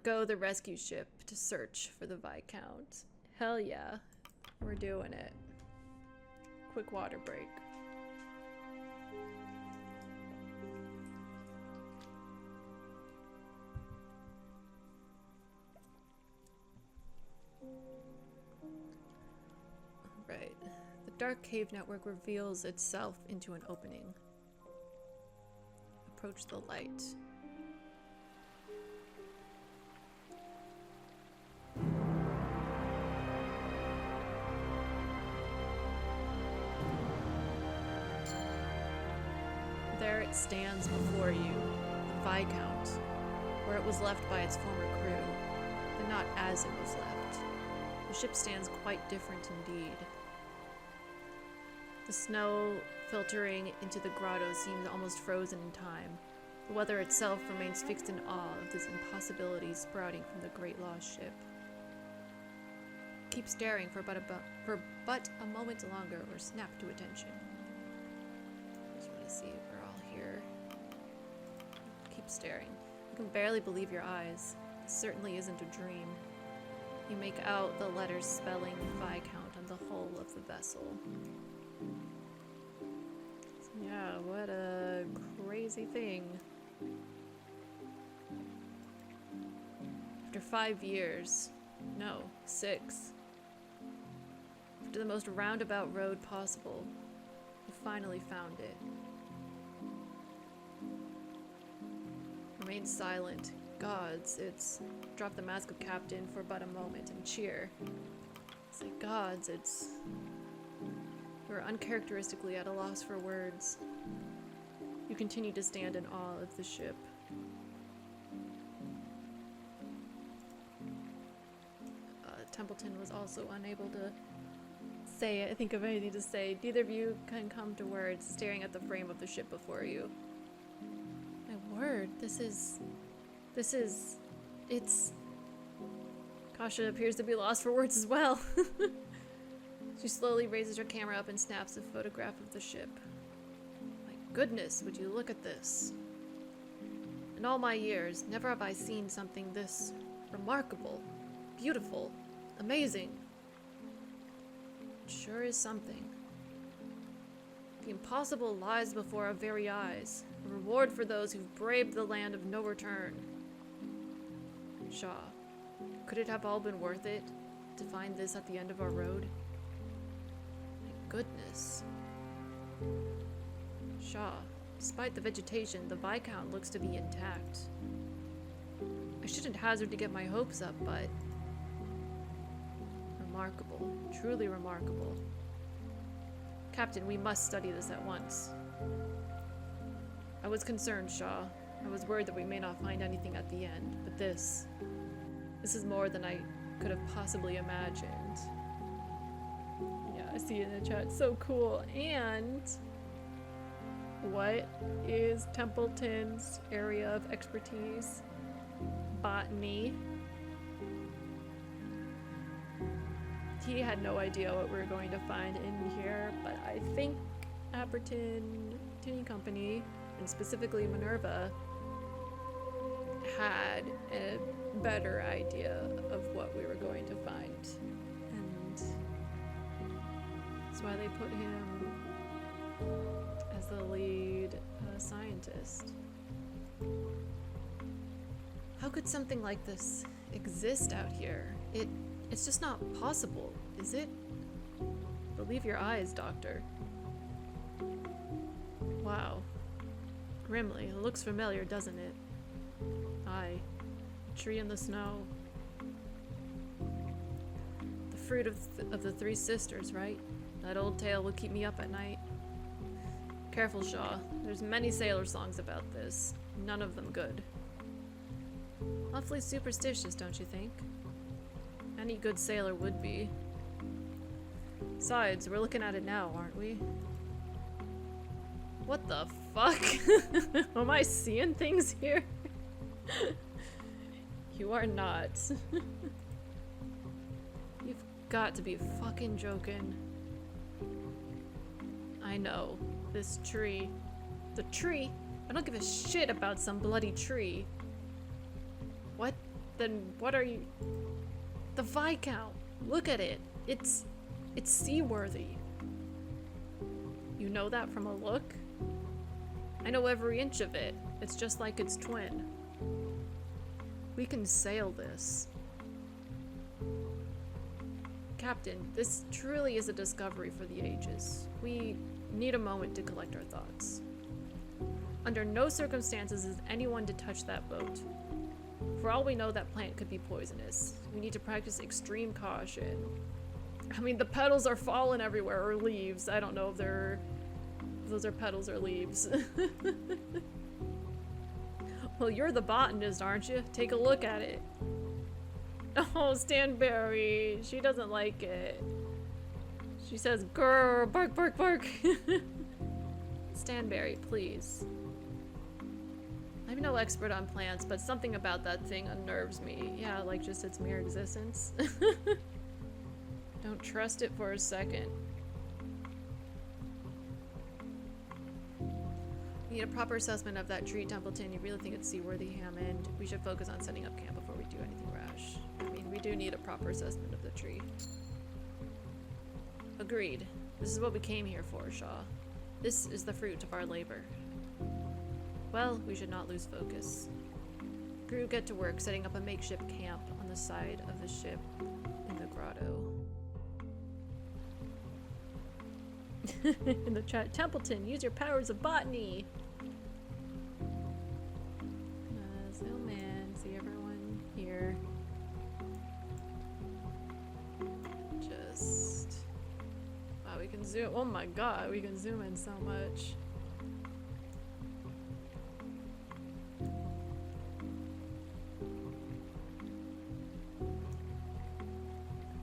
forgo the rescue ship to search for the Viscount. Hell yeah. We're doing it. Quick water break. Right. The dark cave network reveals itself into an opening. Approach the light. There it stands before you, the Viscount, where it was left by its former crew, but not as it was left. The ship stands quite different indeed. The snow filtering into the grotto seems almost frozen in time. The weather itself remains fixed in awe of this impossibility sprouting from the great lost ship. Keep staring for but a moment longer or snap to attention. Just want to see if we're all here. Keep staring. You can barely believe your eyes. This certainly isn't a dream. You make out the letters spelling Viscount on the hull of the vessel. Yeah, what a crazy thing. After 5 years, no, 6, after the most roundabout road possible, you finally found it. Remain silent. Gods, it's drop the mask of captain for but a moment and cheer. Say gods, it's... You are uncharacteristically at a loss for words. You continue to stand in awe of the ship. Templeton was also unable to think of anything to say. Neither of you can come to words, staring at the frame of the ship before you. My word, it's... Kasha appears to be lost for words as well. She slowly raises her camera up and snaps a photograph of the ship. My goodness, would you look at this? In all my years, never have I seen something this remarkable, beautiful, amazing. It sure is something. The impossible lies before our very eyes, a reward for those who've braved the land of no return. Shaw, could it have all been worth it to find this at the end of our road? Goodness. Shaw, despite the vegetation, the Viscount looks to be intact. I shouldn't hazard to get my hopes up, but... Remarkable. Truly remarkable. Captain, we must study this at once. I was concerned, Shaw. I was worried that we may not find anything at the end, but this is more than I could have possibly imagined. I see it in the chat. So cool. And what is Templeton's area of expertise? Botany. He had no idea what we were going to find in here, but I think Apperton Tinny Company, and specifically Minerva, had a better idea of what we were going to find. And that's why they put him as the lead scientist. How could something like this exist out here? It's just not possible, is it? Believe your eyes, Doctor. Wow. Grimly. It looks familiar, doesn't it? Aye. Tree in the snow. The fruit of the three sisters, right? That old tale would keep me up at night. Careful, Shaw. There's many sailor songs about this. None of them good. Awfully superstitious, don't you think? Any good sailor would be. Besides, we're looking at it now, aren't we? What the fuck? Am I seeing things here? You are not. You've got to be fucking joking. I know. This tree. The tree? I don't give a shit about some bloody tree. What Then what are you? The Viscount. Look at it. It's seaworthy. You know that from a look? I know every inch of it. It's just like its twin. We can sail this. Captain, this truly is a discovery for the ages. We need a moment to collect our thoughts. Under no circumstances is anyone to touch that boat. For all we know, that plant could be poisonous. We need to practice extreme caution. I mean, the petals are falling everywhere, or leaves. I don't know if those are petals or leaves. Well, you're the botanist, aren't you? Take a look at it. Oh, Stanberry. She doesn't like it. She says, grrr, bark, bark, bark. Stanberry, please. I'm no expert on plants, but something about that thing unnerves me. Yeah, like just its mere existence. Don't trust it for a second. We need a proper assessment of that tree, Templeton. You really think it's seaworthy, Hammond? We should focus on setting up camp before we do anything rash. I mean, we do need a proper assessment of the tree. Agreed. This is what we came here for, Shaw. This is the fruit of our labor. Well, we should not lose focus. Crew get to work setting up a makeshift camp on the side of the ship in the grotto. In the chat, Templeton, use your powers of botany! Zoom in, see everyone here. Just... Wow, we can zoom- oh my god, we can zoom in so much. I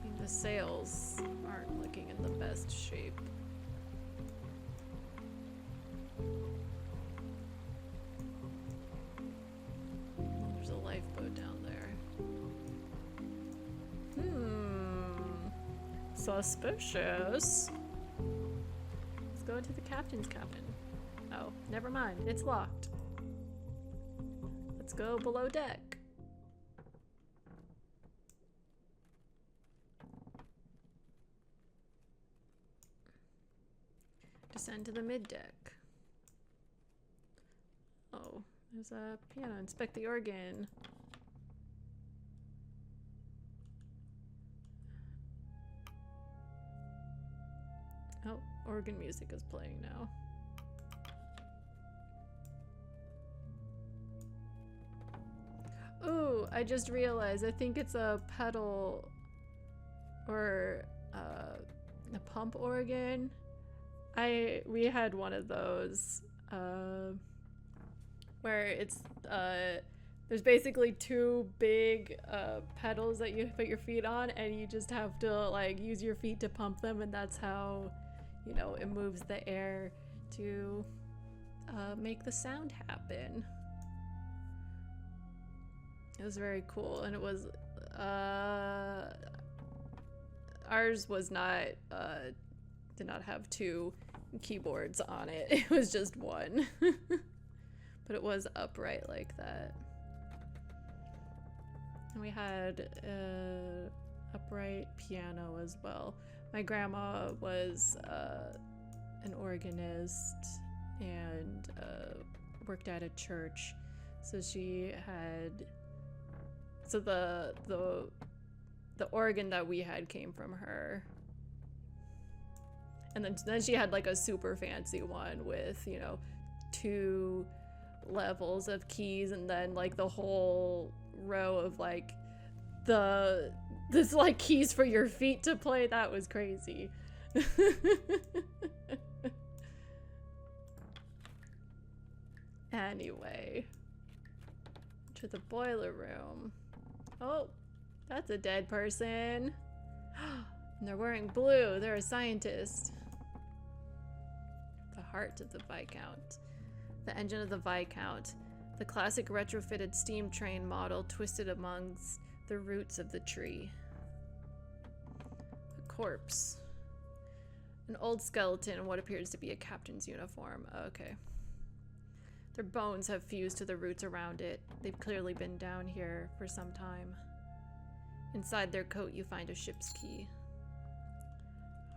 mean, the sails aren't looking in the best shape. There's a lifeboat down there. Suspicious. Let's go into the captain's cabin. Oh, never mind. It's locked. Let's go below deck. Descend to the mid-deck. Oh, there's a piano. Inspect the organ. Oh, organ music is playing now. Ooh, I just realized, I think it's a pedal or a pump organ. We had one of those where it's there's basically two big pedals that you put your feet on, and you just have to like use your feet to pump them, and that's how, you know, it moves the air to make the sound happen. It was very cool, and it was ours was not did not have two keyboards on it. It was just one. But it was upright like that. And we had upright piano as well. My grandma was an organist and worked at a church, so she had the organ that we had came from her. And then she had like a super fancy one with, you know, 2 levels of keys, and then like the whole row of like this like keys for your feet to play. That was crazy. Anyway, to the boiler room. Oh, that's a dead person. And they're wearing blue. They're a scientist. The heart of the Viscount. The engine of the Viscount. The classic retrofitted steam train model twisted amongst the roots of the tree. A corpse. An old skeleton in what appears to be a captain's uniform. Okay. Their bones have fused to the roots around it. They've clearly been down here for some time. Inside their coat, you find a ship's key.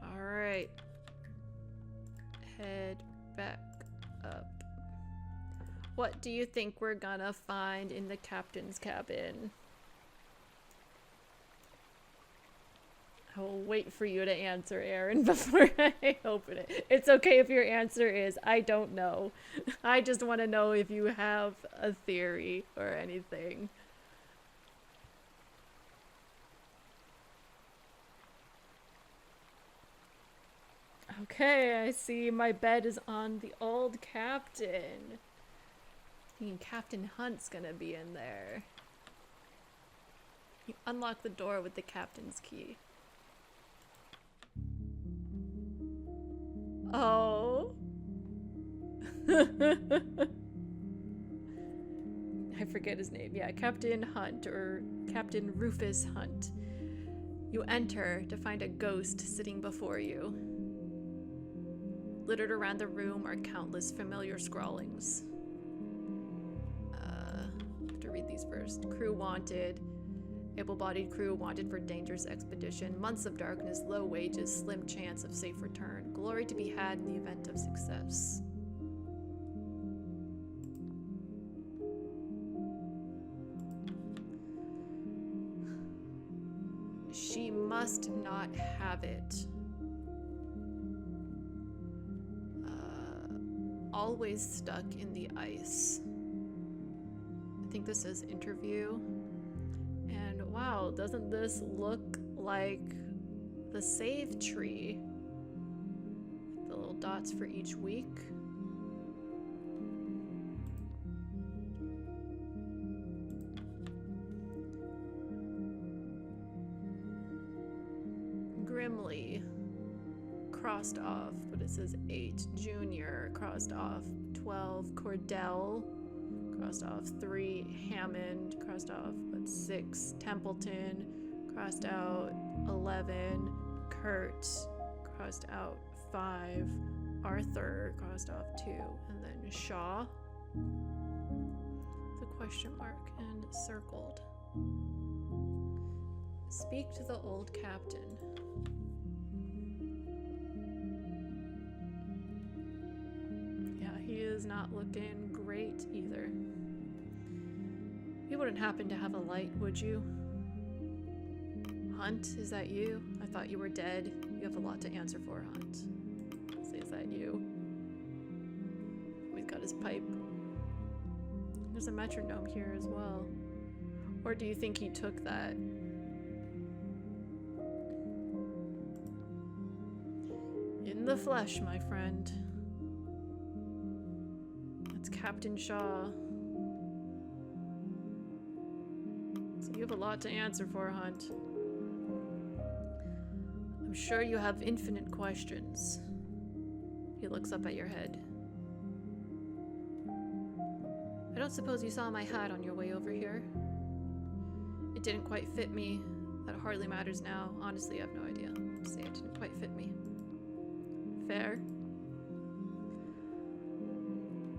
Alright. Head back up. What do you think we're gonna find in the captain's cabin? I will wait for you to answer, Aaron, before I open it. It's okay if your answer is, I don't know. I just want to know if you have a theory or anything. Okay, I see my bed is on the old captain. I mean, Captain Hunt's gonna be in there. You unlock the door with the captain's key. Oh. I forget his name. Yeah, Captain Hunt, or Captain Rufus Hunt. You enter to find a ghost sitting before you. Littered around the room are countless familiar scrawlings. I have to read these first. Crew wanted. Able-bodied crew wanted for dangerous expedition. Months of darkness, low wages, slim chance of safe return. Glory to be had in the event of success. She must not have it. Always stuck in the ice. I think this says interview. And wow, doesn't this look like the save tree? The little dots for each week. Grimly crossed off, but it says 8. Junior crossed off 12. Cordell crossed off 3. Hammond crossed off but 6. Templeton crossed out 11. Kurt crossed out 5. Arthur crossed off 2. And then Shaw, the question mark and circled. Speak to the old captain. He is not looking great either. You wouldn't happen to have a light, would you? Hunt, is that you? I thought you were dead. You have a lot to answer for, Hunt. Say, is that you? He's got his pipe. There's a metronome here as well. Or do you think he took that? In the flesh, my friend. Captain Shaw. So you have a lot to answer for, Hunt. I'm sure you have infinite questions. He looks up at your head. I don't suppose you saw my hat on your way over here? It didn't quite fit me. That hardly matters now. Honestly, I have no idea. Say it didn't quite fit me. Fair.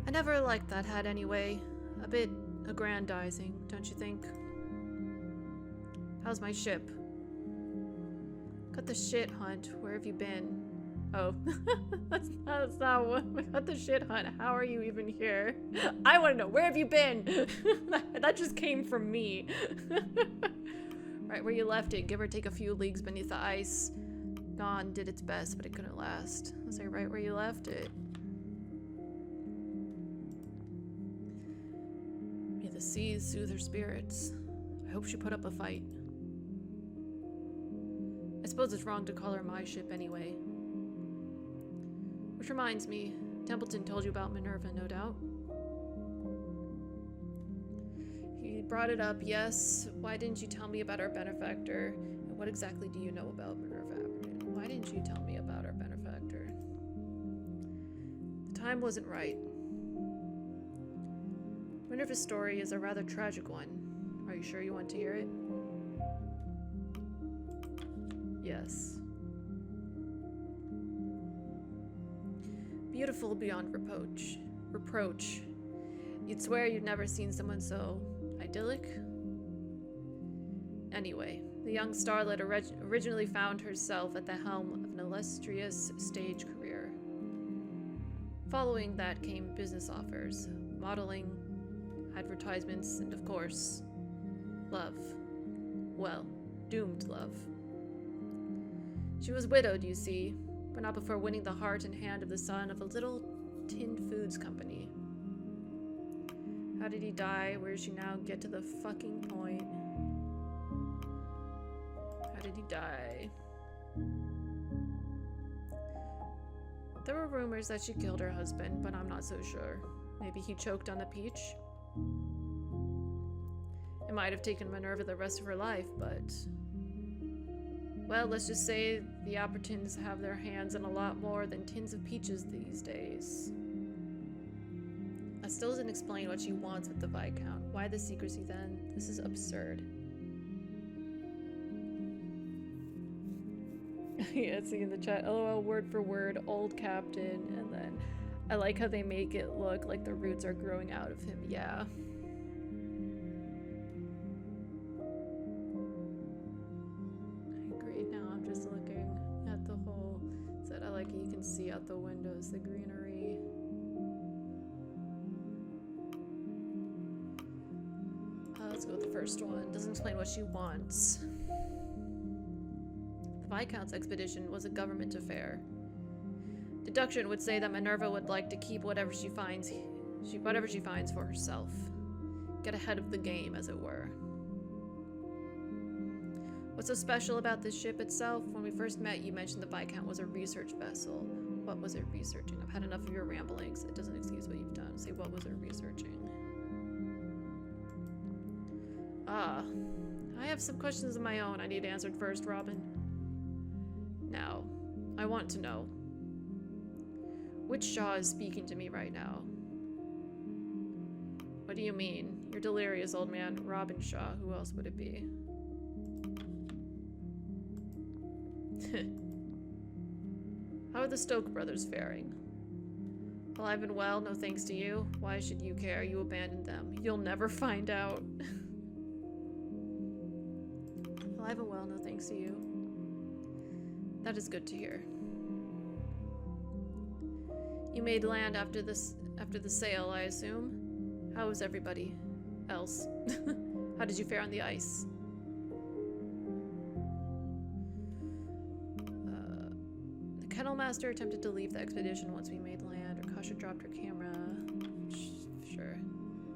I never liked that hat anyway. A bit aggrandizing, don't you think? How's my ship? Cut the shit, Hunt. Where have you been? Oh, that's not what. Cut the shit, Hunt. How are you even here? I want to know. Where have you been? That just came from me. Right where you left it. Give or take a few leagues beneath the ice. Gone did its best, but it couldn't last. I'll say right where you left it. The seas soothe her spirits. I hope she put up a fight. I suppose it's wrong to call her my ship anyway. Which reminds me, Templeton told you about Minerva, no doubt? He brought it up, yes. Why didn't you tell me about our benefactor? And what exactly do you know about Minerva? Why didn't you tell me about our benefactor? The time wasn't right. Minerva's story is a rather tragic one. Are you sure you want to hear it? Yes. Beautiful beyond reproach. You'd swear you'd never seen someone so idyllic. Anyway, the young starlet originally found herself at the helm of an illustrious stage career. Following that came business offers, modeling, advertisements, and of course, love. Well, doomed love. She was widowed, you see, but not before winning the heart and hand of the son of a little tinned foods company. How did he die? Where did she now get to the fucking point? How did he die? There were rumors that she killed her husband, but I'm not so sure. Maybe he choked on the peach? It might have taken Minerva the rest of her life, but... well, let's just say the Appertons have their hands in a lot more than tins of peaches these days. That still doesn't explain what she wants with the Viscount. Why the secrecy then? This is absurd. Yeah, see in the chat, LOL word for word, old captain, and then I like how they make it look like the roots are growing out of him, yeah. I agree, now I'm just looking at the whole set. I like it, you can see out the windows, the greenery. Let's go with the first one. Doesn't explain what she wants. The Viscount's expedition was a government affair. Deduction would say that Minerva would like to keep whatever she finds for herself. Get ahead of the game, as it were. What's so special about this ship itself? When we first met, you mentioned the Viscount was a research vessel. What was it researching? I've had enough of your ramblings. It doesn't excuse what you've done. Say, what was it researching? Ah, I have some questions of my own I need answered first, Robin. Now, I want to know, which Shaw is speaking to me right now? What do you mean? You're delirious, old man. Robin Shaw. Who else would it be? How are the Stoke brothers faring? Alive and well, no thanks to you. Why should you care? You abandoned them. You'll never find out. Alive and well, no thanks to you. That is good to hear. You made land after the sale, I assume. How was everybody else? How did you fare on the ice? The kennel master attempted to leave the expedition once we made land. Rakasha dropped her camera. Sure,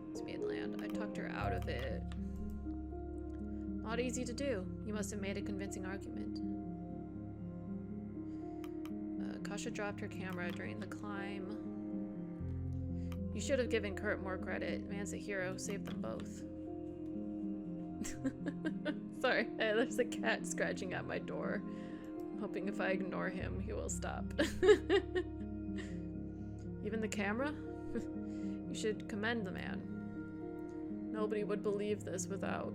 once we made land. I talked her out of it. Not easy to do. You must have made a convincing argument. Kasha dropped her camera during the climb. You should have given Kurt more credit. Man's a hero. Saved them both. Sorry, there's a cat scratching at my door. I'm hoping if I ignore him, he will stop. Even the camera? You should commend the man. Nobody would believe this without.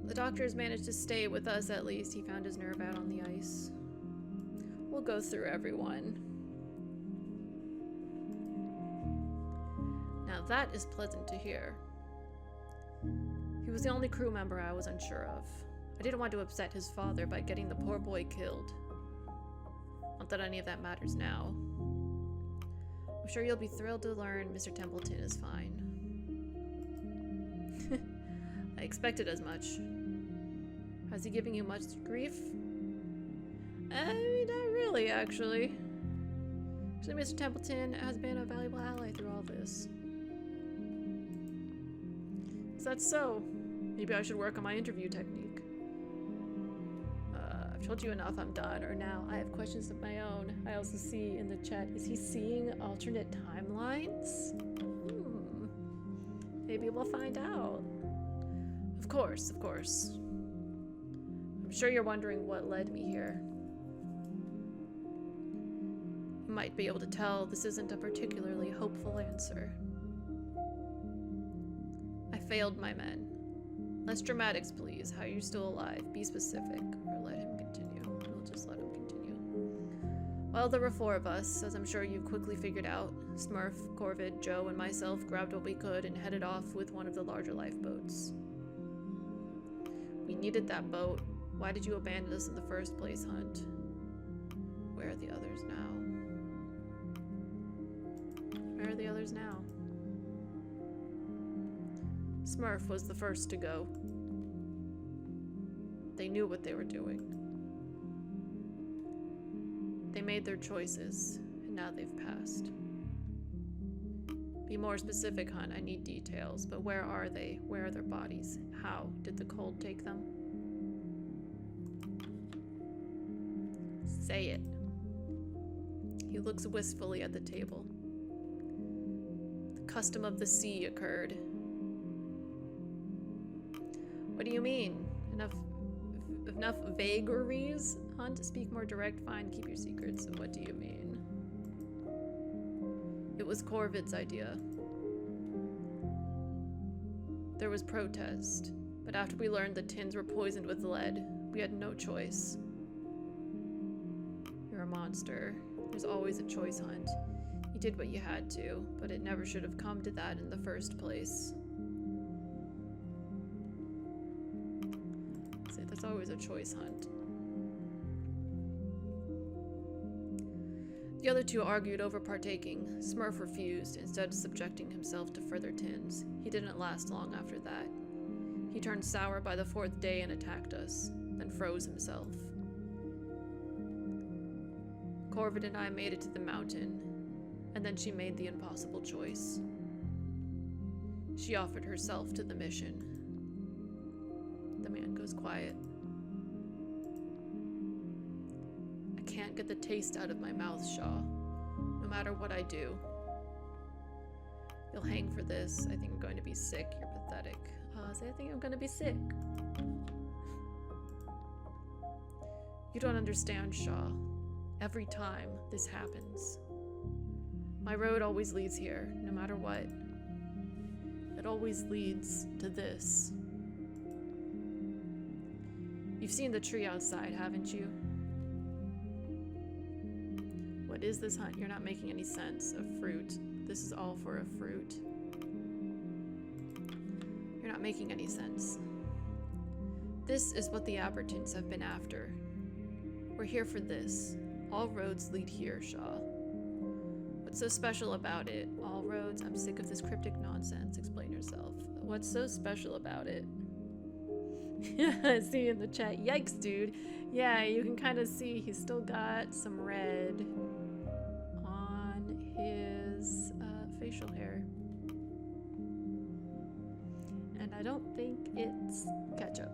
The doctor has managed to stay with us at least. He found his nerve out on the ice. We'll go through everyone. Now that is pleasant to hear. He was the only crew member I was unsure of. I didn't want to upset his father by getting the poor boy killed. Not that any of that matters now. I'm sure you'll be thrilled to learn Mr. Templeton is fine. I expected as much. Has he given you much grief? I mean, not really, actually. Actually, Mr. Templeton has been a valuable ally through all this. Is that so? Maybe I should work on my interview technique. I've told you enough, I'm done. Or now, I have questions of my own. I also see in the chat, is he seeing alternate timelines? Maybe we'll find out. Of course, of course. I'm sure you're wondering what led me here. You might be able to tell this isn't a particularly hopeful answer. I failed my men. Less dramatics, please. How are you still alive? Be specific. Or let him continue. We'll just let him continue. Well, there were 4 of us, as I'm sure you quickly figured out. Smurf, Corvid, Joe, and myself grabbed what we could and headed off with one of the larger lifeboats. We needed that boat. Why did you abandon us in the first place, Hunt? Where are the others now? Where are the others now? Smurf was the first to go. They knew what they were doing. They made their choices, and now they've passed. Be more specific, Hunt. I need details. But where are they? Where are their bodies? How did the cold take them? Say it. He looks wistfully at the table. The custom of the sea occurred. What do you mean? Enough vagaries? Hunt, speak more direct. Fine, keep your secrets. What do you mean? It was Corvid's idea. There was protest, but after we learned the tins were poisoned with lead, we had no choice. You're a monster. There's always a choice, Hunt. You did what you had to, but it never should have come to that in the first place. See, there's always a choice, Hunt. The other 2 argued over partaking. Smurf refused, instead subjecting himself to further tins. He didn't last long after that. He turned sour by the 4th day and attacked us, then froze himself. Corvid and I made it to the mountain, and then she made the impossible choice. She offered herself to the mission. The man goes quiet. I can't get the taste out of my mouth, Shaw, no matter what I do. You'll hang for this. I think I'm going to be sick. You're pathetic. Say I think I'm going to be sick. You don't understand, Shaw. Every time this happens. My road always leads here, no matter what. It always leads to this. You've seen the tree outside, haven't you? What is this, Hunt? You're not making any sense. A fruit. This is all for a fruit. You're not making any sense. This is what the Abertons have been after. We're here for this. All roads lead here, Shaw. What's so special about it? All roads? I'm sick of this cryptic nonsense. Explain yourself. What's so special about it? I see in the chat. Yikes, dude. Yeah, you can kind of see he's still got some red on his facial hair. And I don't think it's ketchup.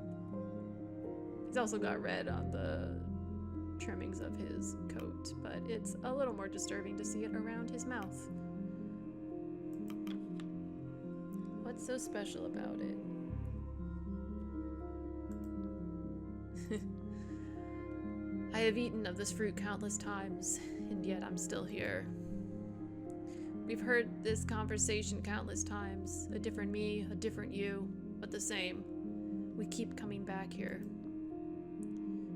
He's also got red on the trimmings of his coat, but it's a little more disturbing to see it around his mouth. What's so special about it? I have eaten of this fruit countless times, and yet I'm still here. We've heard this conversation countless times. A different me, a different you, but the same. We keep coming back here.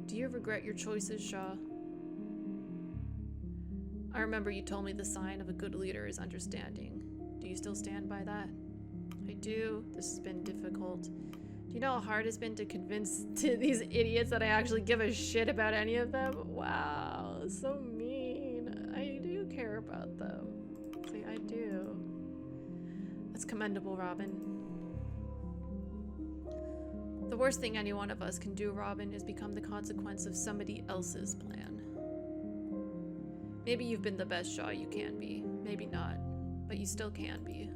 Do you regret your choices, Shaw? I remember you told me the sign of a good leader is understanding. Do you still stand by that? I do. This has been difficult. Do you know how hard it's been to convince these idiots that I actually give a shit about any of them? Wow, so mean. I do care about them. See, I do. That's commendable, Robin. The worst thing any one of us can do, Robin, is become the consequence of somebody else's plan. Maybe you've been the best Shaw you can be. Maybe not. But you still can be.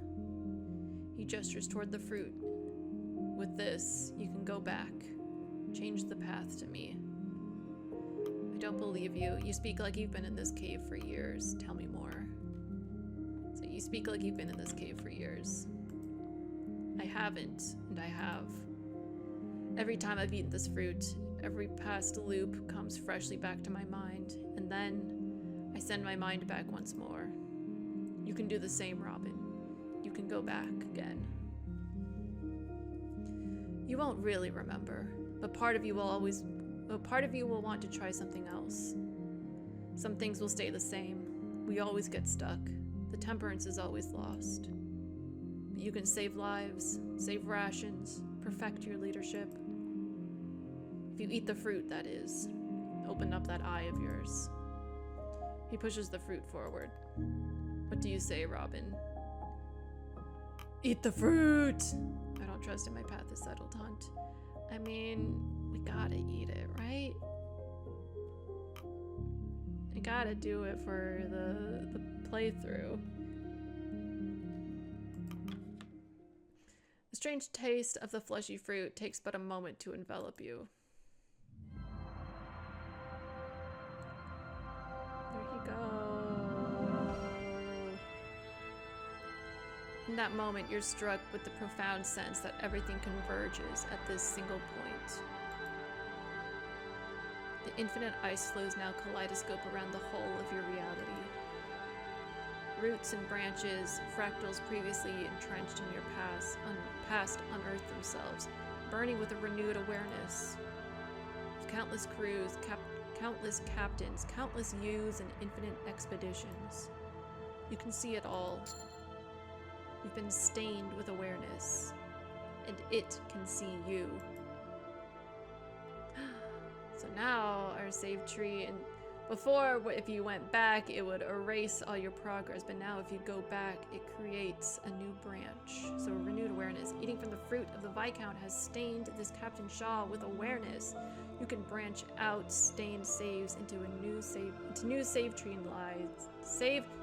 He gestures toward the fruit. With this, you can go back. Change the path to me. I don't believe you. You speak like you've been in this cave for years. Tell me more. So you speak like you've been in this cave for years. I haven't, and I have. Every time I've eaten this fruit, every past loop comes freshly back to my mind, and then I send my mind back once more. You can do the same, Robin. You can go back again. You won't really remember, but part of you will want to try something else. Some things will stay the same. We always get stuck. The temperance is always lost. But you can save lives, save rations, perfect your leadership. If you eat the fruit, that is. Open up that eye of yours. He pushes the fruit forward. What do you say, Robin? Eat the fruit! I don't trust in my path is settled, Hunt. I mean, we gotta eat it, right? I gotta do it for the playthrough. The strange taste of the fleshy fruit takes but a moment to envelop you. There you go. In that moment, you're struck with the profound sense that everything converges at this single point. The infinite ice flows now kaleidoscope around the whole of your reality. Roots and branches, fractals previously entrenched in your past unearth themselves, burning with a renewed awareness. Countless crews, countless captains, countless youths, and infinite expeditions. You can see it all. You've been stained with awareness, and it can see you. So now our save tree, and before, if you went back, it would erase all your progress, but now if you go back, it creates a new branch. So renewed awareness. Eating from the fruit of the Viscount has stained this Captain Shaw with awareness. You can branch out stained saves into new save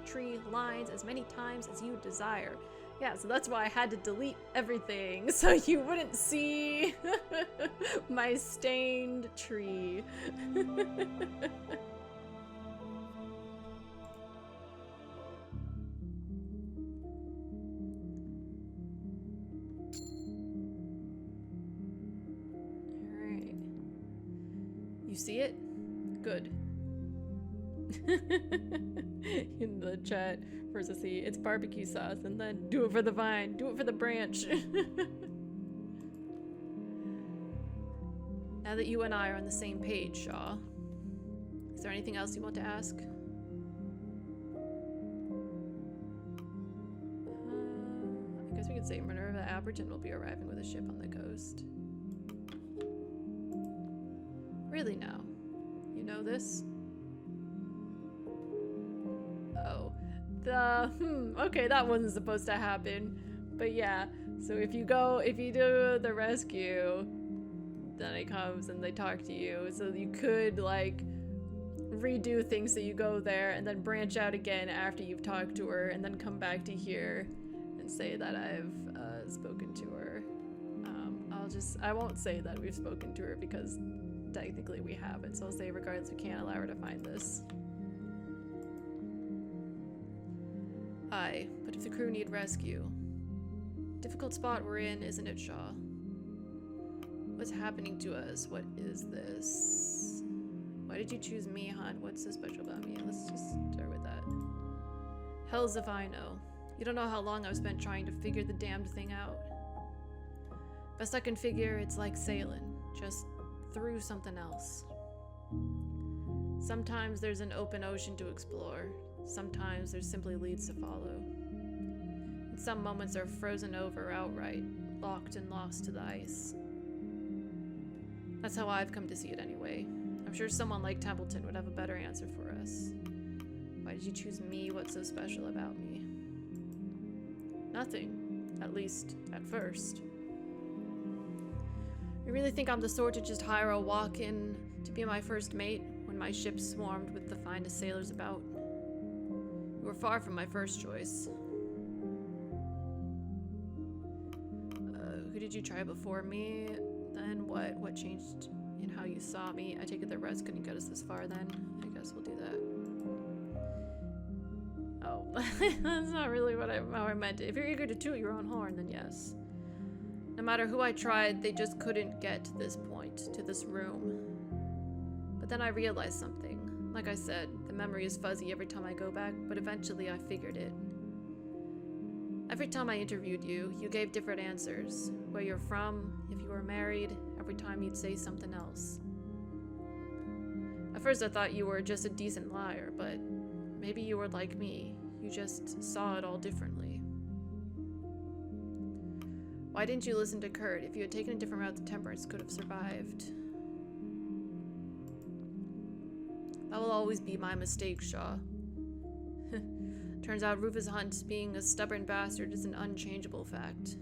tree lines as many times as you desire. Yeah, so that's why I had to delete everything, so you wouldn't see my stained tree. Alright. You see it? Good. In the chat, versus see, it's barbecue sauce, and then do it for the vine, do it for the branch. Now that you and I are on the same page, Shaw, is there anything else you want to ask? I guess we could say Minerva Abberton will be arriving with a ship on the coast. Really now? You know this? Okay, that wasn't supposed to happen. But yeah, so if you do the rescue, then it comes and they talk to you. So you could, like, redo things so you go there and then branch out again after you've talked to her and then come back to here and say that I've spoken to her. I won't say that we've spoken to her because technically we haven't, so I'll say regardless we can't allow her to find this. Aye, but if the crew need rescue. Difficult spot we're in, isn't it, Shaw? What's happening to us? What is this? Why did you choose me, Hunt? What's so special about me? Let's just start with that. Hells if I know. You don't know how long I've spent trying to figure the damned thing out. Best I can figure, it's like sailing, just through something else. Sometimes there's an open ocean to explore. Sometimes there's simply leads to follow. And some moments are frozen over outright, locked and lost to the ice. That's how I've come to see it anyway. I'm sure someone like Templeton would have a better answer for us. Why did you choose me? What's so special about me? Nothing. At least, at first. You really think I'm the sort to just hire a walk-in to be my first mate when my ship swarmed with the finest sailors about? You were far from my first choice. Who did you try before me? Then what? What changed in how you saw me? I take it the rest couldn't get us this far then. I guess we'll do that. Oh, that's not really how I meant it. If you're eager to toot your own horn, then yes. No matter who I tried, they just couldn't get to this point, to this room. But then I realized something. Like I said, the memory is fuzzy every time I go back, but eventually I figured it. Every time I interviewed you, you gave different answers. Where you're from, if you were married, every time you'd say something else. At first I thought you were just a decent liar, but maybe you were like me. You just saw it all differently. Why didn't you listen to Kurt? If you had taken a different route, the Temperance could have survived. That will always be my mistake, Shaw. Turns out Rufus Hunt being a stubborn bastard is an unchangeable fact.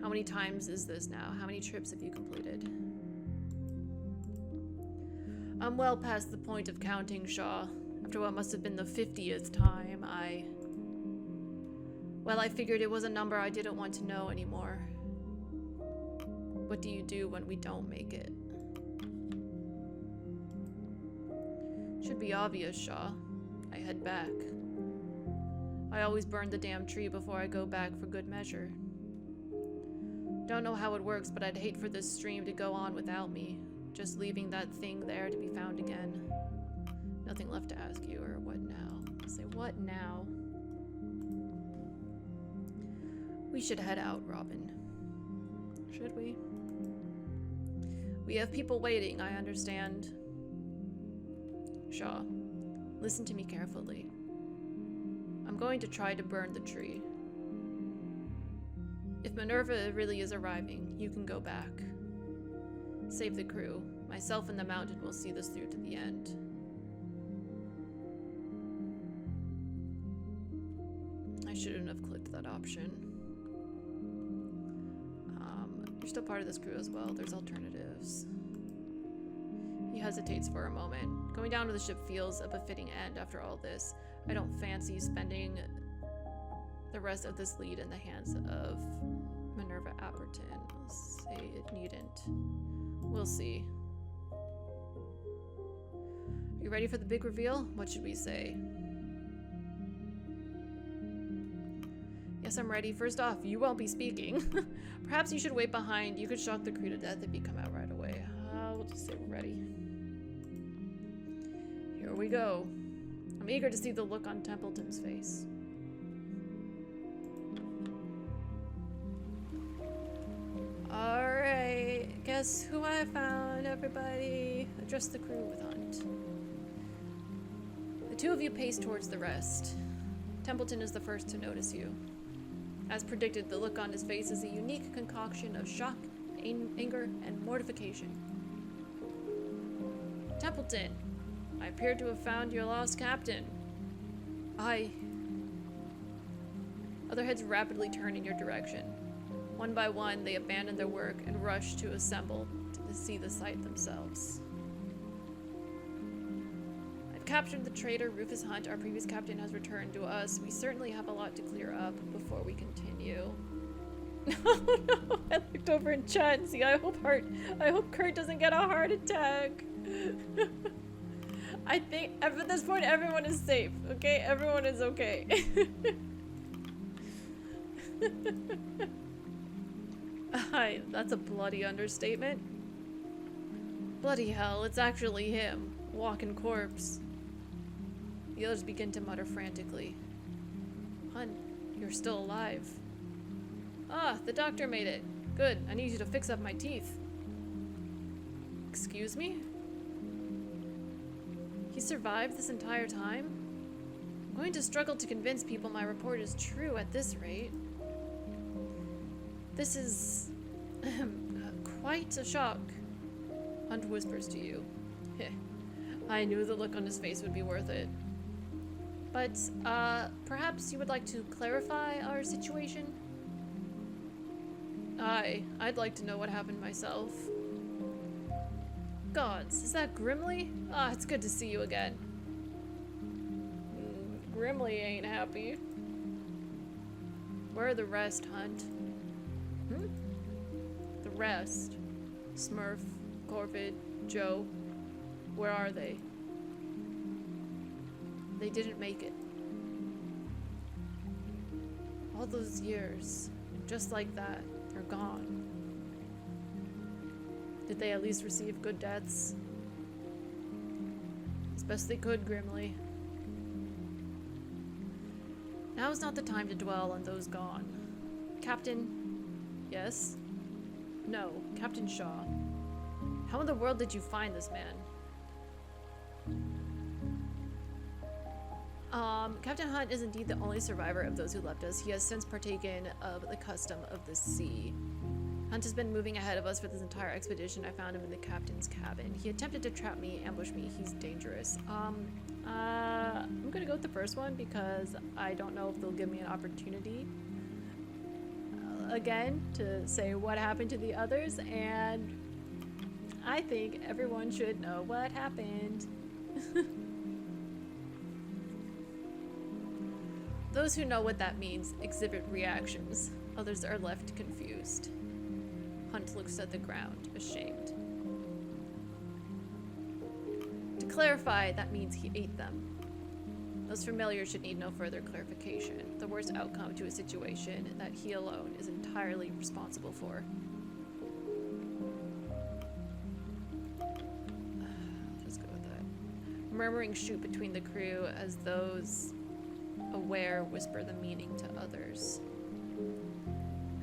How many times is this now? How many trips have you completed? I'm well past the point of counting, Shaw. After what must have been the 50th time, I figured it was a number I didn't want to know anymore. What do you do when we don't make it? Should be obvious, Shaw. I head back. I always burn the damn tree before I go back for good measure. Don't know how it works, but I'd hate for this stream to go on without me. Just leaving that thing there to be found again. Nothing left to ask you, or what now? I'll say, what now? We should head out, Robin. Should we? We have people waiting, I understand. Shaw, listen to me carefully. I'm going to try to burn the tree. If Minerva really is arriving, you can go back. Save the crew. Myself and the Mountain will see this through to the end. I shouldn't have clicked that option. You're still part of this crew as well. There's alternatives. He hesitates for a moment. Going down to the ship feels a befitting end after all this. I don't fancy spending the rest of this lead in the hands of Minerva Apperton. I'll say it needn't. We'll see. Are you ready for the big reveal? What should we say? Yes, I'm ready. First off, you won't be speaking. Perhaps you should wait behind. You could shock the crew to death if you come out right away. We'll just say we're ready. Here we go. I'm eager to see the look on Templeton's face. Alright, guess who I found, everybody? Address the crew with Hunt. The two of you pace towards the rest. Templeton is the first to notice you. As predicted, the look on his face is a unique concoction of shock, anger, and mortification. Templeton, I appear to have found your lost captain. Other heads rapidly turn in your direction. One by one, they abandon their work and rush to assemble to see the sight themselves. I've captured the traitor Rufus Hunt. Our previous captain has returned to us. We certainly have a lot to clear up before we continue. No, I looked over in chat and see. I hope Kurt doesn't get a heart attack. I think at this point everyone is safe. Okay, everyone is okay. That's a bloody understatement. Bloody hell, it's actually him. Walking corpse. The others begin to mutter frantically. Hun, you're still alive. Ah, the doctor made it. Good, I need you to fix up my teeth. Excuse me? He survived this entire time? I'm going to struggle to convince people my report is true at this rate. This is quite a shock. Hunt whispers to you. I knew the look on his face would be worth it. But, perhaps you would like to clarify our situation? I'd like to know what happened myself. Gods, is that Grimly? Ah, it's good to see you again. Grimly ain't happy. Where are the rest, Hunt? The rest. Smurf, Corvid, Joe. Where are they? They didn't make it. All those years, just like that, they're gone. Did they at least receive good deaths? As best they could, Grimly. Now is not the time to dwell on those gone. Captain... Yes? No, Captain Shaw. How in the world did you find this man? Captain Hunt is indeed the only survivor of those who left us. He has since partaken of the custom of the sea. Hunt has been moving ahead of us for this entire expedition. I found him in the captain's cabin. He attempted to trap me, ambush me. He's dangerous. I'm gonna go with the first one because I don't know if they'll give me an opportunity again to say what happened to the others, and I think everyone should know what happened. Those who know what that means exhibit reactions. Others are left confused. Hunt looks at the ground, ashamed. To clarify, that means he ate them. Those familiar should need no further clarification. The worst outcome to a situation that he alone is entirely responsible for. Just go with that. Murmuring shoot between the crew as those aware whisper the meaning to others.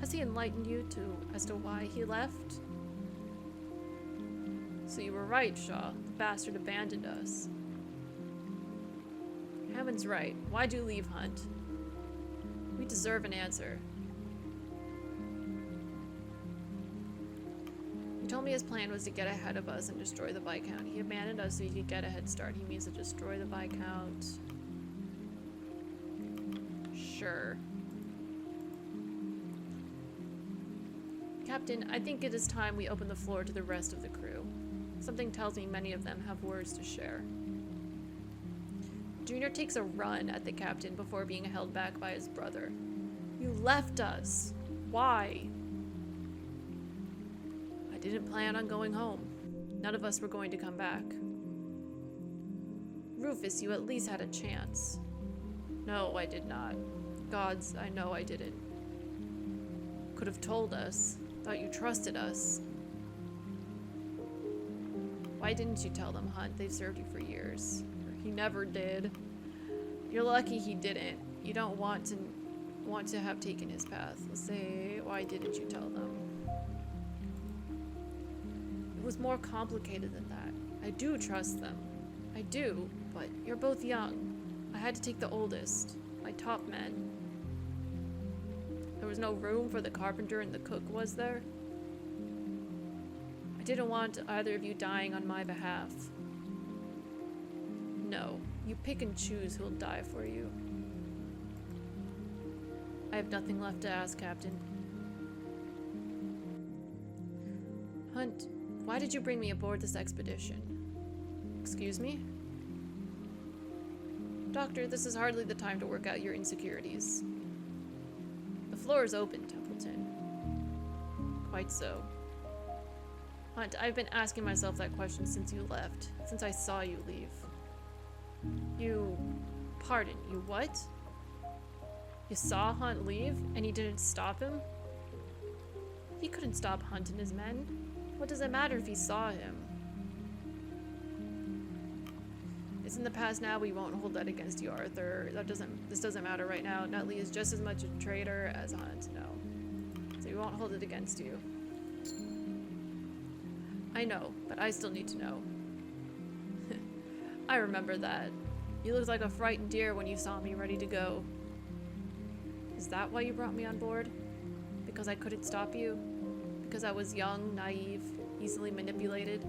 Has he enlightened you as to why he left? So you were right, Shaw. The bastard abandoned us. Hammond's right. Why'd you leave, Hunt? We deserve an answer. He told me his plan was to get ahead of us and destroy the Viscount. He abandoned us so he could get a head start. He means to destroy the Viscount. Sure. Captain, I think it is time we open the floor to the rest of the crew. Something tells me many of them have words to share. Junior takes a run at the captain before being held back by his brother. You left us. Why? I didn't plan on going home. None of us were going to come back. Rufus, you at least had a chance. No, I did not. Gods, I know I didn't. Could have told us. Thought you trusted us. Why didn't you tell them, Hunt? They've served you for years. He never did. You're lucky he didn't. You don't want to have taken his path. Let's say, why didn't you tell them? It was more complicated than that. I do trust them. I do, but you're both young. I had to take the oldest, my top men. There was no room for the carpenter and the cook, was there? I didn't want either of you dying on my behalf. No, you pick and choose who'll die for you. I have nothing left to ask, Captain. Hunt, why did you bring me aboard this expedition? Excuse me? Doctor, this is hardly the time to work out your insecurities. The floor is open, Templeton. Quite so. Hunt, I've been asking myself that question since you left, since I saw you leave. Pardon, you what? You saw Hunt leave, and you didn't stop him? He couldn't stop Hunt and his men. What does it matter if he saw him? It's in the past now, we won't hold that against you, Arthur. This doesn't matter right now. Nutley is just as much a traitor as Hunt, no. So we won't hold it against you. I know, but I still need to know. I remember that. You looked like a frightened deer when you saw me ready to go. Is that why you brought me on board? Because I couldn't stop you? Because I was young, naive, easily manipulated?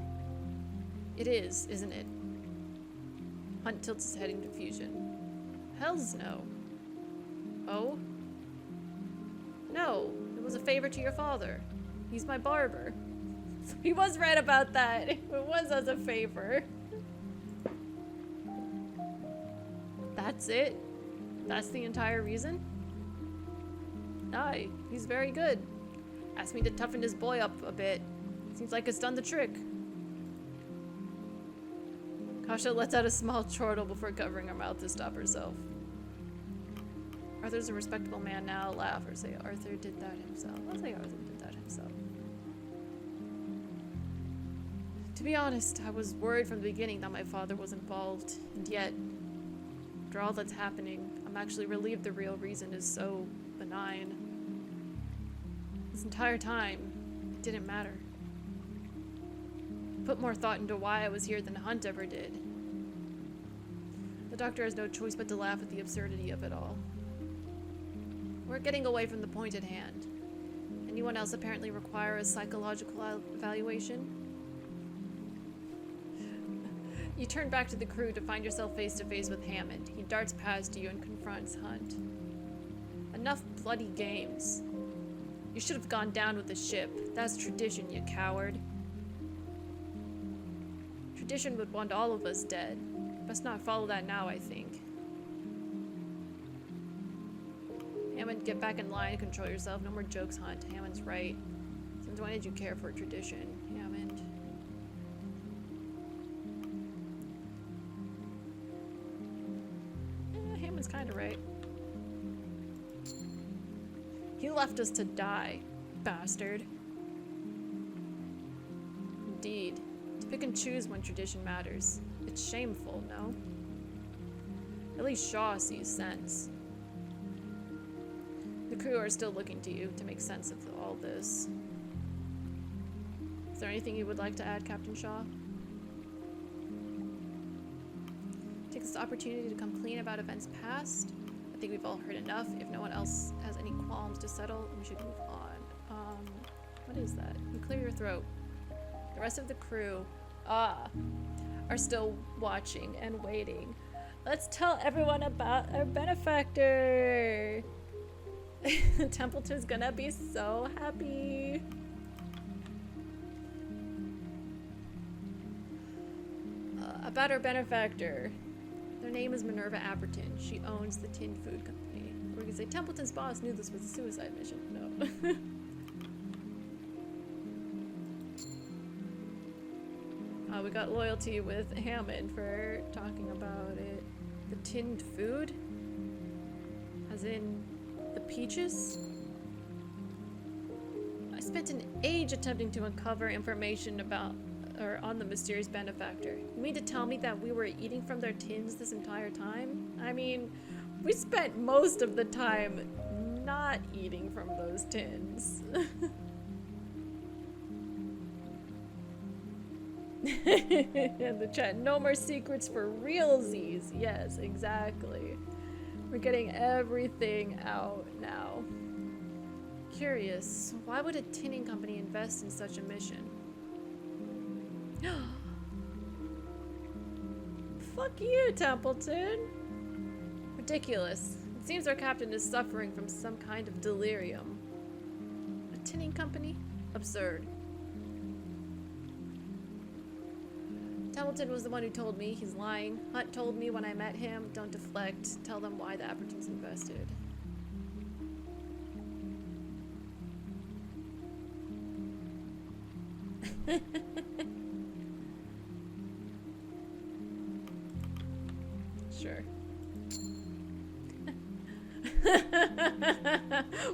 It is, isn't it? Hunt tilts his head in confusion. Hells no. Oh? No, it was a favor to your father. He's my barber. He was right about that. It was as a favor. That's it? That's the entire reason? Aye, he's very good. Asked me to toughen his boy up a bit. Seems like it's done the trick. Kasha lets out a small chortle before covering her mouth to stop herself. Arthur's a respectable man now. Laugh or say Arthur did that himself. I'll say Arthur did that himself. To be honest, I was worried from the beginning that my father was involved, and yet, after all that's happening, I'm actually relieved the real reason is so benign. This entire time, it didn't matter. I put more thought into why I was here than Hunt ever did. The doctor has no choice but to laugh at the absurdity of it all. We're getting away from the point at hand. Anyone else apparently require a psychological evaluation? You turn back to the crew to find yourself face to face with Hammond. He darts past you and confronts Hunt. Enough bloody games. You should have gone down with the ship. That's tradition, you coward. Tradition would want all of us dead. Best not follow that now, I think. Hammond, get back in line and control yourself. No more jokes, Hunt. Hammond's right. Since when did you care for tradition, Hammond? Hammond's kinda right. He left us to die, bastard. Indeed. To pick and choose when tradition matters. It's shameful, no? At least Shaw sees sense. The crew are still looking to you to make sense of all this. Is there anything you would like to add, Captain Shaw? Take this opportunity to come clean about events past. I think we've all heard enough. If no one else has any qualms to settle, we should move on. What is that? You clear your throat. The rest of the crew, are still watching and waiting. Let's tell everyone about our benefactor. Templeton's gonna be so happy. About our benefactor. Their name is Minerva Apperton. She owns the Tin Food Company. We're gonna say Templeton's boss knew this was a suicide mission. No. We got loyalty with Hammond for talking about it. The tinned food? As in the peaches? I spent an age attempting to uncover information about or on the mysterious benefactor. You mean to tell me that we were eating from their tins this entire time? I mean, we spent most of the time not eating from those tins. In the chat, no more secrets for realsies. Yes, exactly. We're getting everything out now. Curious, why would a tinning company invest in such a mission? Fuck you, Templeton. Ridiculous. It seems our captain is suffering from some kind of delirium. A tinning company? Absurd. Templeton was the one who told me. He's lying. Hunt told me when I met him. Don't deflect. Tell them why the Appertons invested. Sure.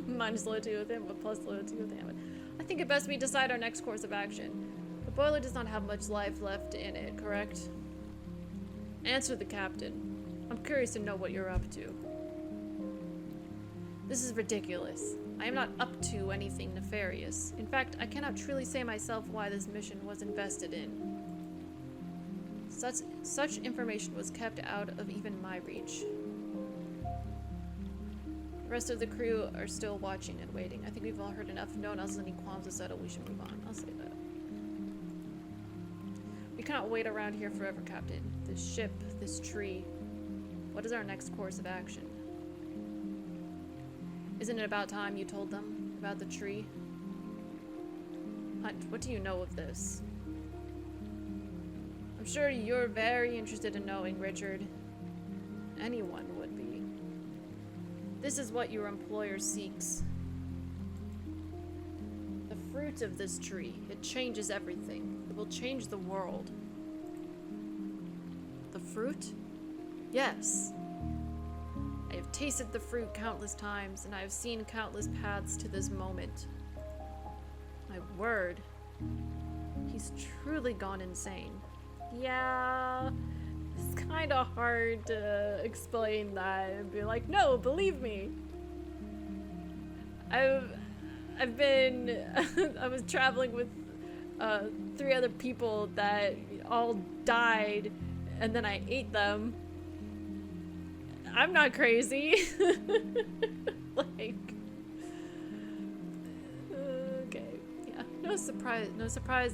Minus loyalty with him, but plus loyalty with him. I think it best we decide our next course of action. The boiler does not have much life left in it, correct? Answer the captain. I'm curious to know what you're up to. This is ridiculous. I am not up to anything nefarious. In fact, I cannot truly say myself why this mission was invested in. Such information was kept out of even my reach. The rest of the crew are still watching and waiting. I think we've all heard enough. If no one else has any qualms to settle, we should move on. I'll say that. We cannot wait around here forever, Captain. This ship, this tree. What is our next course of action? Isn't it about time you told them about the tree? Hunt, what do you know of this? I'm sure you're very interested in knowing, Richard. Anyone would be. This is what your employer seeks. The fruit of this tree, it changes everything. It will change the world. The fruit? Yes. I have tasted the fruit countless times, and I have seen countless paths to this moment. My word. He's truly gone insane. Yeah, it's kind of hard to explain that and be like, no, believe me. I was traveling with 3 other people that all died, and then I ate them, I'm not crazy. Like, okay, yeah. No surprise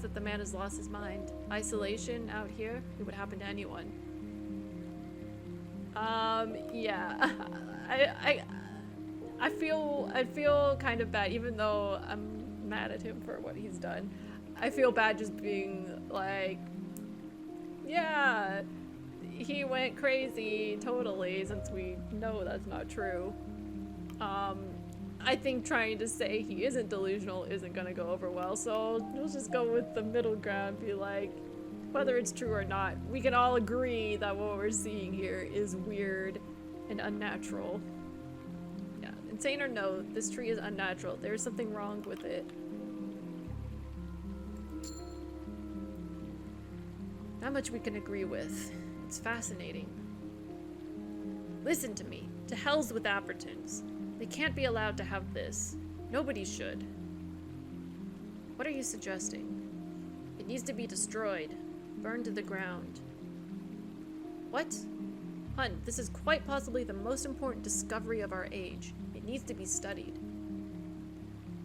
that the man has lost his mind. Isolation out here, it would happen to anyone. Yeah. I feel kind of bad, even though I'm mad at him for what he's done. I feel bad just being like, yeah, he went crazy totally, since we know that's not true. I think trying to say he isn't delusional isn't gonna go over well, so we'll just go with the middle ground, be like, whether it's true or not, we can all agree that what we're seeing here is weird and unnatural. Yeah, insane or no, this tree is unnatural. There's something wrong with it. Not much we can agree with. It's fascinating. Listen to me. To hells with Appertons. They can't be allowed to have this. Nobody should. What are you suggesting? It needs to be destroyed. Burned to the ground. What? Hunt, this is quite possibly the most important discovery of our age. It needs to be studied.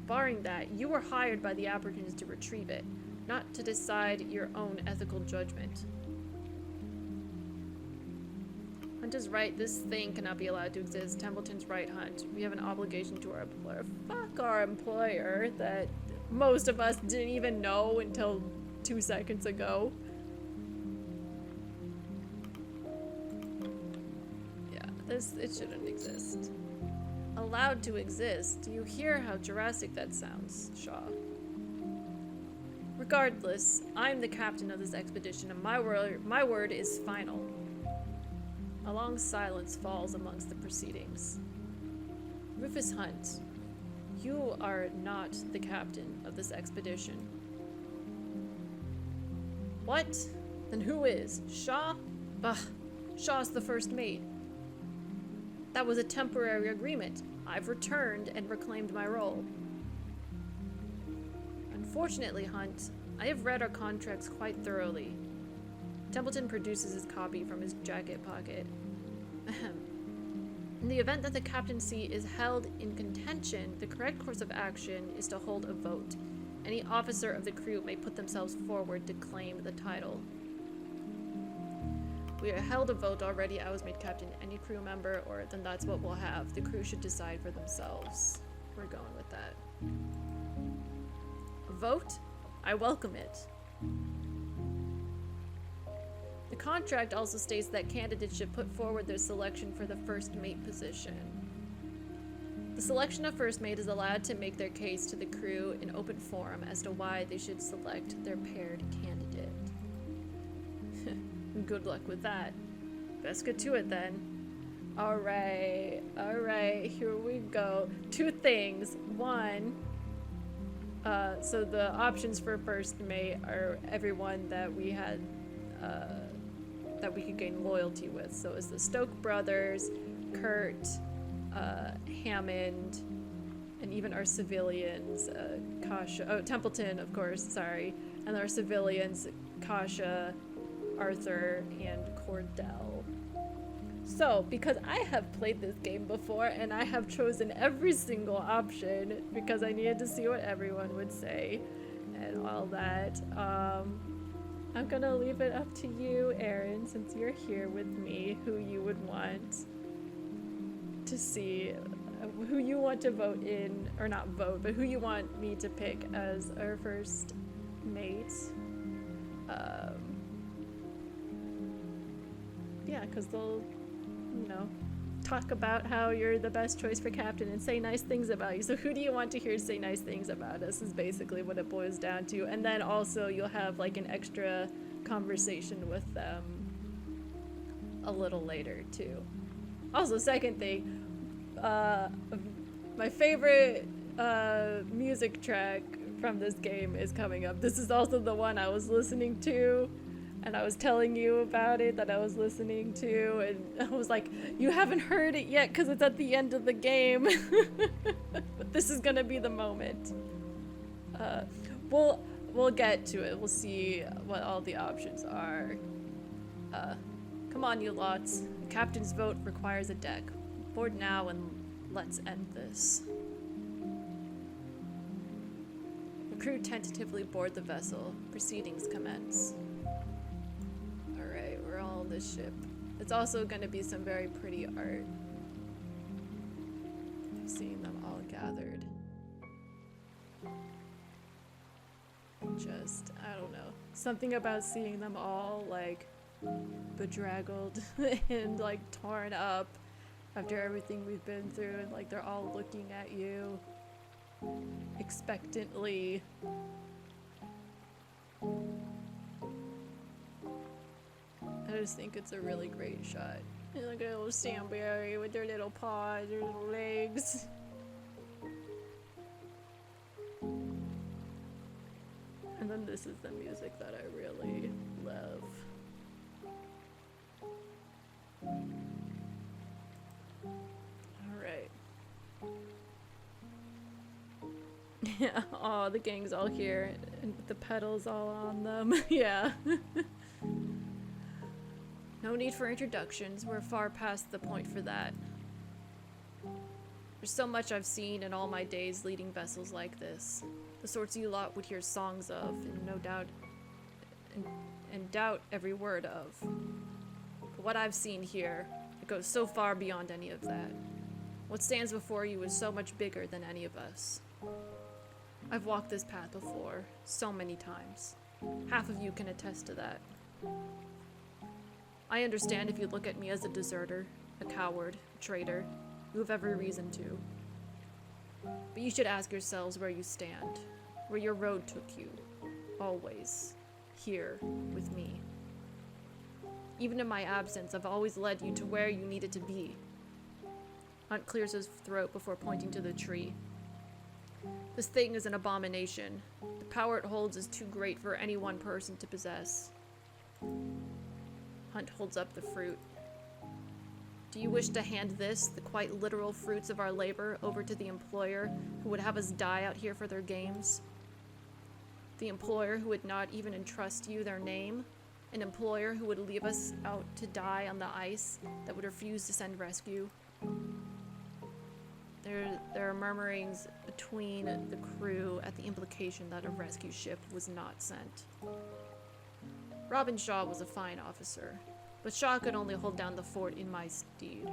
Barring that, you were hired by the Appertons to retrieve it, not to decide your own ethical judgment. Hunt is right, this thing cannot be allowed to exist. Templeton's right, Hunt. We have an obligation to our employer. Fuck our employer that most of us didn't even know until 2 seconds ago. Yeah, it shouldn't exist. Allowed to exist? Do you hear how Jurassic that sounds, Shaw? Regardless, I'm the captain of this expedition, and my word is final. A long silence falls amongst the proceedings. Rufus Hunt, you are not the captain of this expedition. What? Then who is? Shaw? Bah, Shaw's the first mate. That was a temporary agreement. I've returned and reclaimed my role. Unfortunately, Hunt, I have read our contracts quite thoroughly. Templeton produces his copy from his jacket pocket. Ahem. In the event that the captaincy is held in contention, the correct course of action is to hold a vote. Any officer of the crew may put themselves forward to claim the title. We held a vote already. I was made captain. Any crew member, or then that's what we'll have. The crew should decide for themselves. We're going with that. A vote? I welcome it. The contract also states that candidates should put forward their selection for the first mate position. The selection of first mate is allowed to make their case to the crew in open forum as to why they should select their paired candidate. Good luck with that. Let's get to it then. Alright, here we go. 2 things. 1, so the options for first mate are everyone that we had, that we could gain loyalty with. So it's the Stoke brothers, Kurt, Hammond, and even our civilians, Templeton, of course, sorry, and our civilians, Kasha, Arthur, and Cordell. So, because I have played this game before and I have chosen every single option because I needed to see what everyone would say and all that, I'm gonna leave it up to you, Aaron, since you're here with me, who you would want to see, who you want to vote in, or not vote, but who you want me to pick as our first mate. Yeah, because they'll, you know, talk about how you're the best choice for captain and say nice things about you. So who do you want to hear say nice things about us is basically what it boils down to. And then also you'll have like an extra conversation with them a little later too. Also, second thing, my favorite music track from this game is coming up. This is also the one I was listening to, and I was telling you about it that I was listening to, and I was like, you haven't heard it yet because it's at the end of the game. But this is gonna be the moment. We'll get to it. We'll see what all the options are. Come Come on, you lots. The captain's vote requires a deck. Board now and let's end this. The crew tentatively board the vessel. Proceedings commence. Alright, we're all on this ship. It's also going to be some very pretty art. Seeing them all gathered. Just, I don't know. Something about seeing them all, like, bedraggled and, like, torn up after everything we've been through, and, like, they're all looking at you expectantly. I just think it's a really great shot. And look at a little Samberry with their little paws, their little legs. And then this is the music that I really love. Alright. Yeah, aw, the gang's all here, and with the pedals all on them. Yeah. No need for introductions, we're far past the point for that. There's so much I've seen in all my days leading vessels like this. The sorts you lot would hear songs of, and no doubt, and doubt every word of. But what I've seen here, it goes so far beyond any of that. What stands before you is so much bigger than any of us. I've walked this path before, so many times. Half of you can attest to that. I understand if you look at me as a deserter, a coward, a traitor. You have every reason to. But you should ask yourselves where you stand, where your road took you. Always. Here, with me. Even in my absence, I've always led you to where you needed to be. Hunt clears his throat before pointing to the tree. This thing is an abomination. The power it holds is too great for any one person to possess. Hunt holds up the fruit. Do you wish to hand this, the quite literal fruits of our labor, over to the employer who would have us die out here for their games? The employer who would not even entrust you their name? An employer who would leave us out to die on the ice, that would refuse to send rescue? There are murmurings between the crew at the implication that a rescue ship was not sent. Robin Shaw was a fine officer, but Shaw could only hold down the fort in my stead.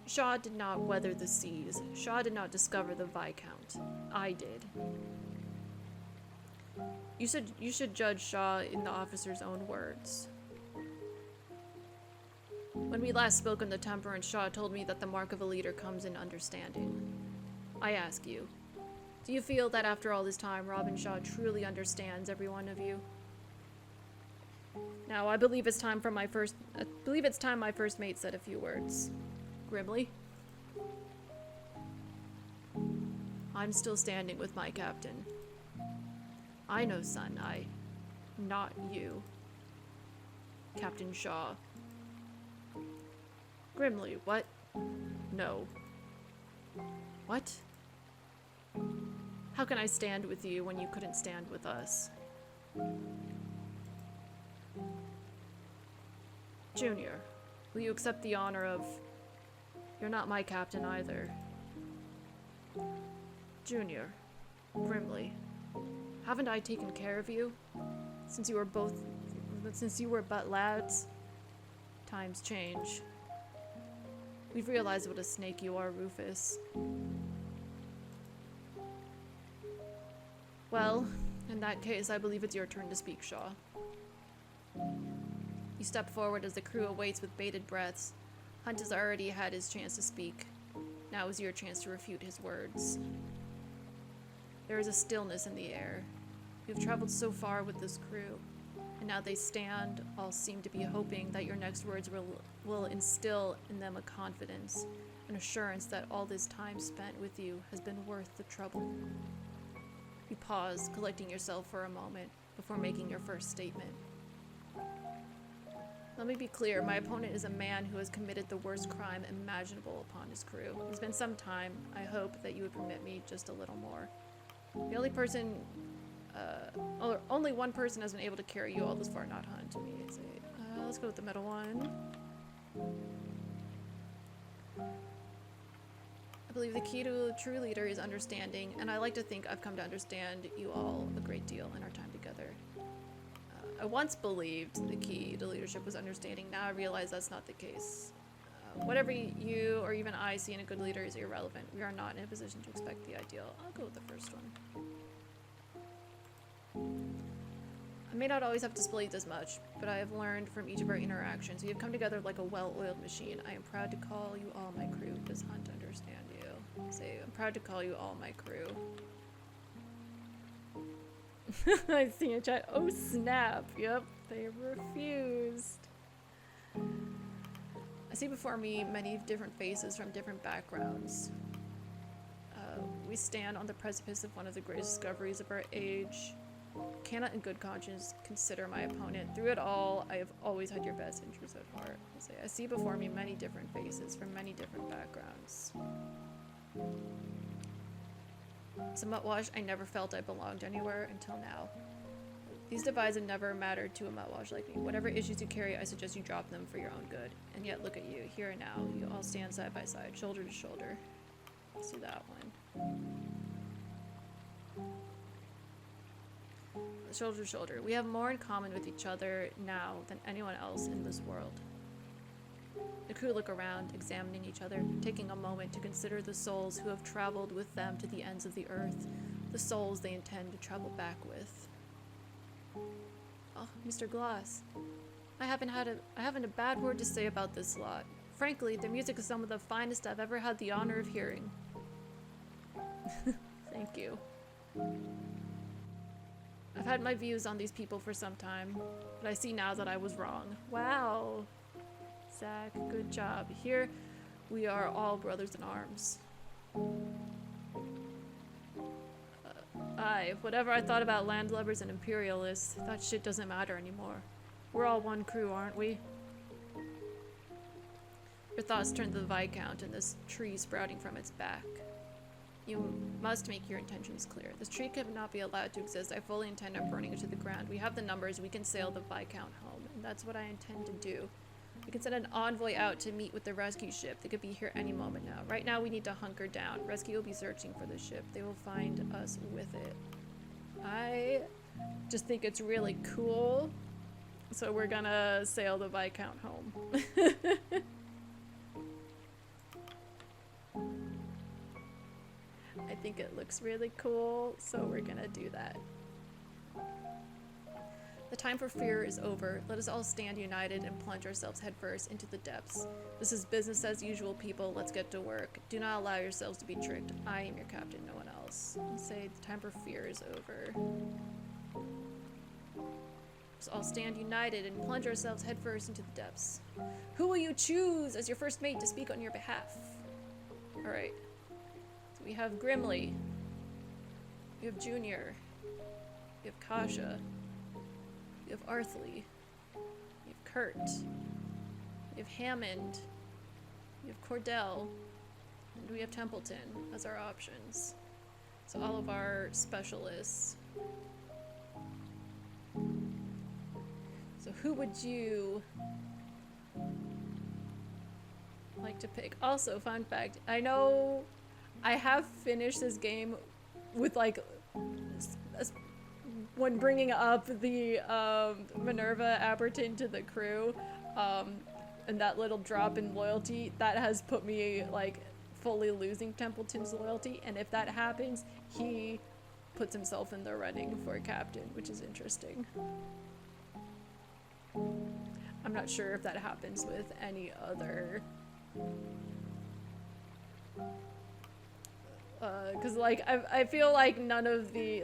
Shaw did not weather the seas. Shaw did not discover the Viscount. I did. You should judge Shaw in the officer's own words. When we last spoke on the Temperance, Shaw told me that the mark of a leader comes in understanding. I ask you, do you feel that after all this time, Robin Shaw truly understands every one of you? Now, I believe it's time my first mate said a few words. Grimly? I'm still standing with my captain. I know, son, not you. Captain Shaw. Grimly, what? No. What? How can I stand with you when you couldn't stand with us? Junior, will you accept the honor of... You're not my captain either. Junior, grimly, haven't I taken care of you? Since you were but lads? Times change. We've realized what a snake you are, Rufus. Well, in that case, I believe it's your turn to speak, Shaw. You step forward as the crew awaits with bated breaths. Hunt has already had his chance to speak. Now is your chance to refute his words. There is a stillness in the air. You've traveled so far with this crew, and now they stand, all seem to be hoping that your next words will instill in them a confidence, an assurance that all this time spent with you has been worth the trouble. You pause, collecting yourself for a moment, before making your first statement. Let me be clear, my opponent is a man who has committed the worst crime imaginable upon his crew. It's been some time. I hope that you would permit me just a little more. The only person, only one person has been able to carry you all this far, not Hunt. Let's go with the middle one. I believe the key to a true leader is understanding, and I like to think I've come to understand you all a great deal in our time together. I once believed the key to leadership was understanding. Now I realize that's not the case. Whatever you or even I see in a good leader is irrelevant. We are not in a position to expect the ideal. I'll go with the first one. I may not always have displayed this much, but I have learned from each of our interactions. We have come together like a well-oiled machine. I am proud to call you all my crew. Does Hunt understand you? Say, I'm proud to call you all my crew. I see a chat. Oh snap! Yep, they refused. I see before me many different faces from different backgrounds. We stand on the precipice of one of the greatest discoveries of our age. Cannot in good conscience consider my opponent. Through it all, I have always had your best interests at heart. I see before me many different faces from many different backgrounds. As a Muttwash, I never felt I belonged anywhere until now. These divides have never mattered to a Muttwash like me. Whatever issues you carry, I suggest you drop them for your own good. And yet, look at you, here and now. You all stand side by side, shoulder to shoulder. Let's do that one. Shoulder to shoulder. We have more in common with each other now than anyone else in this world. The crew look around, examining each other, taking a moment to consider the souls who have traveled with them to the ends of the earth, the souls they intend to travel back with. Oh, Mr. Gloss. I haven't a bad word to say about this lot. Frankly, their music is some of the finest I've ever had the honor of hearing. Thank you. I've had my views on these people for some time, but I see now that I was wrong. Wow. Zach, good job. Here, we are all brothers in arms. Whatever I thought about landlubbers and imperialists, that shit doesn't matter anymore. We're all one crew, aren't we? Your thoughts turn to the Viscount and this tree sprouting from its back. You must make your intentions clear. This tree cannot be allowed to exist. I fully intend on burning it to the ground. We have the numbers. We can sail the Viscount home, and that's what I intend to do. We can send an envoy out to meet with the rescue ship. They could be here any moment now. Right now, we need to hunker down. Rescue will be searching for the ship. They will find us with it. I just think it's really cool. So we're gonna sail the Viscount home. I think it looks really cool, so we're gonna do that. The time for fear is over. Let us all stand united and plunge ourselves headfirst into the depths. This is business as usual, people. Let's get to work. Do not allow yourselves to be tricked. I am your captain, no one else. I'll say the time for fear is over. Let's all stand united and plunge ourselves headfirst into the depths. Who will you choose as your first mate to speak on your behalf? Alright. So we have Grimly. We have Junior. We have Kasha. We have Arthly. We have Kurt. We have Hammond. We have Cordell. And we have Templeton as our options. So all of our specialists. So who would you like to pick? Also, fun fact, I know I have finished this game with like when bringing up the Minerva Aberton to the crew, and that little drop in loyalty, that has put me like fully losing Templeton's loyalty, and if that happens, he puts himself in the running for captain, which is interesting. I'm not sure if that happens with any other because like I feel like none of the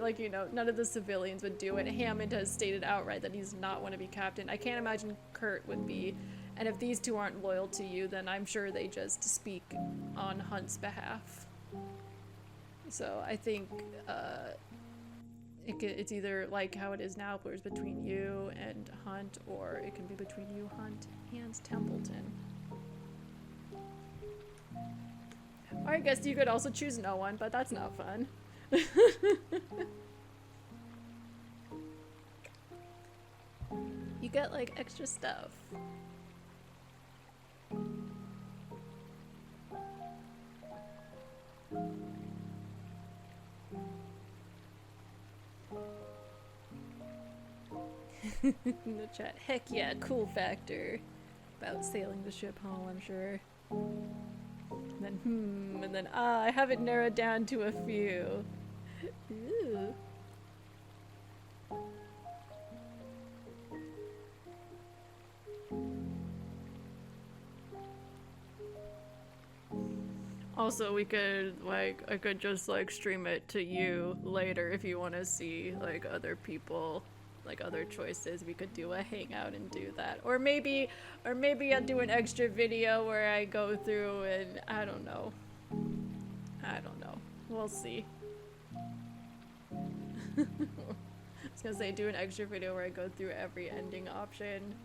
none of the civilians would do it. Hammond has stated outright that he's not want to be captain. I can't imagine Kurt would be, and if these two aren't loyal to you, then I'm sure they just speak on Hunt's behalf. So I think it's either like how it is now, where it's between you and Hunt, or it can be between you, Hunt, and Templeton. Or I guess you could also choose no one, but that's not fun. You get like extra stuff. In the chat, heck yeah, cool factor about sailing the ship home, I'm sure. And then, and then, I have it narrowed down to a few. Ooh. Also, we could, like, I could just, like, stream it to you later if you want to see, like, other people, like, other choices. We could do a hangout and do that. Or maybe I'll do an extra video where I go through and, I don't know. We'll see. I was gonna say, do an extra video where I go through every ending option.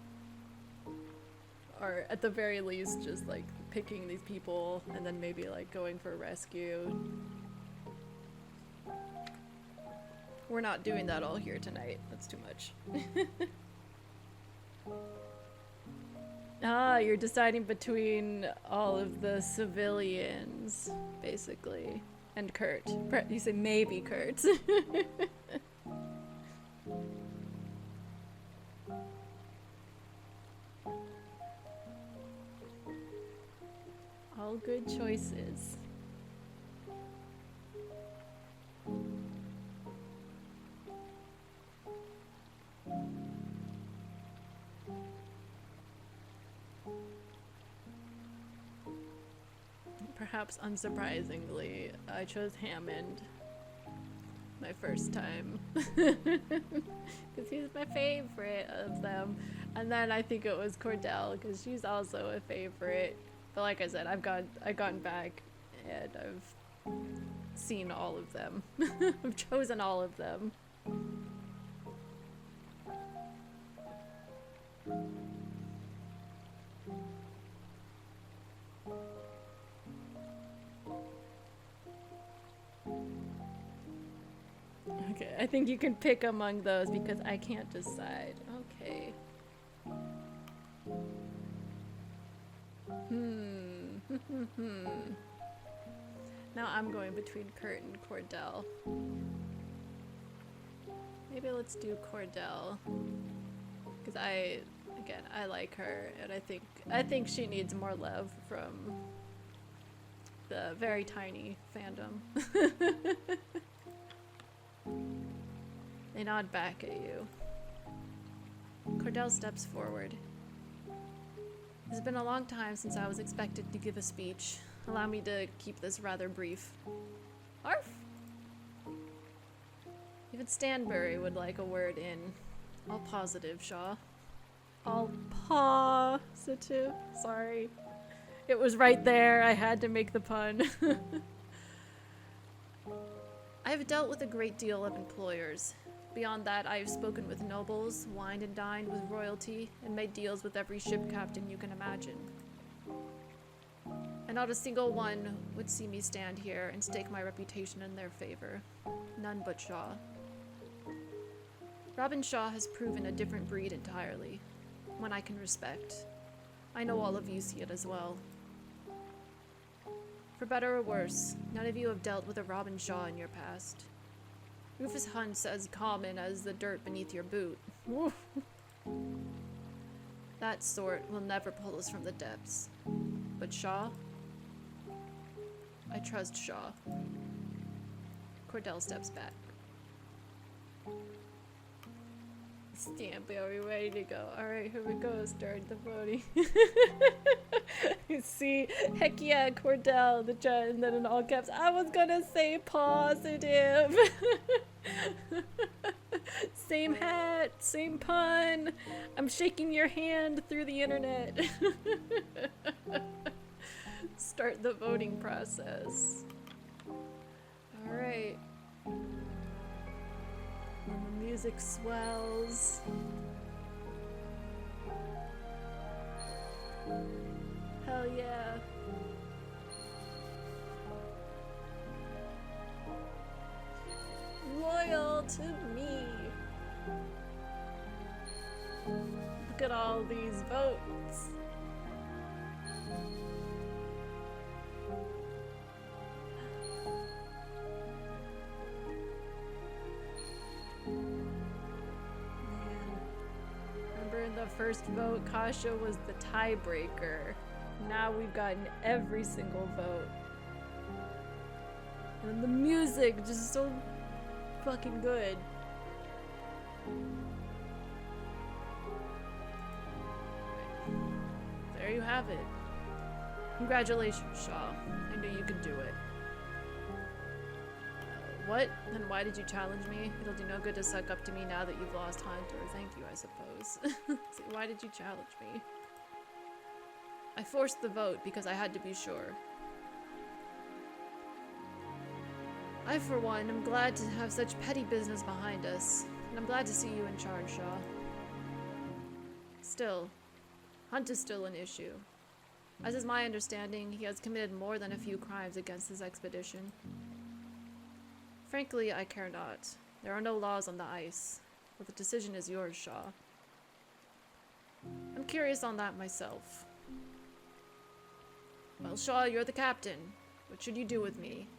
Or at the very least, just, like, picking these people and then maybe like going for rescue. We're not doing that all here tonight. That's too much. Ah, you're deciding between all of the civilians, basically. And Kurt. You say maybe Kurt. All good choices. Perhaps unsurprisingly, I chose Hammond my first time. Because he's my favorite of them. And then I think it was Cordell, because she's also a favorite. But like I said, I've gotten back and I've seen all of them. I've chosen all of them. Okay, I think you can pick among those because I can't decide. Okay. Now I'm going between Kurt and Cordell. Maybe let's do Cordell. Because I like her and I think she needs more love from the very tiny fandom. They nod back at you. Cordell steps forward. It's been a long time since I was expected to give a speech. Allow me to keep this rather brief. Arf! Even Stanbury would like a word in. All positive, Shaw. All positive. Sorry. It was right there. I had to make the pun. I have dealt with a great deal of employers. Beyond that, I have spoken with nobles, wined and dined with royalty, and made deals with every ship captain you can imagine. And not a single one would see me stand here and stake my reputation in their favor. None but Shaw. Robin Shaw has proven a different breed entirely, one I can respect. I know all of you see it as well. For better or worse, none of you have dealt with a Robin Shaw in your past. Rufus Hunt's as common as the dirt beneath your boot. That sort will never pull us from the depths. But Shaw? I trust Shaw. Cordell steps back. Stampy, are we ready to go? Alright, here we go. Start the voting. You see, heck yeah, Cordell, the chat, and then in all caps, I was gonna say positive. Same hat, same pun. I'm shaking your hand through the internet. Start the voting process. Alright. When the music swells. Hell yeah. Loyal to me. Look at all these votes. Man. Remember in the first vote, Kasha was the tiebreaker. Now we've gotten every single vote. And the music just so fucking good. There you have it. Congratulations, Shaw. I knew you could do it. What? Then why did you challenge me? It'll do no good to suck up to me now that you've lost Hunt, or thank you, I suppose. See, why did you challenge me? I forced the vote because I had to be sure. I, for one, am glad to have such petty business behind us, and I'm glad to see you in charge, Shaw. Still, Hunt is still an issue. As is my understanding, he has committed more than a few crimes against his expedition. Frankly, I care not. There are no laws on the ice, but the decision is yours, Shaw. I'm curious on that myself. Well, Shaw, you're the captain. What should you do with me?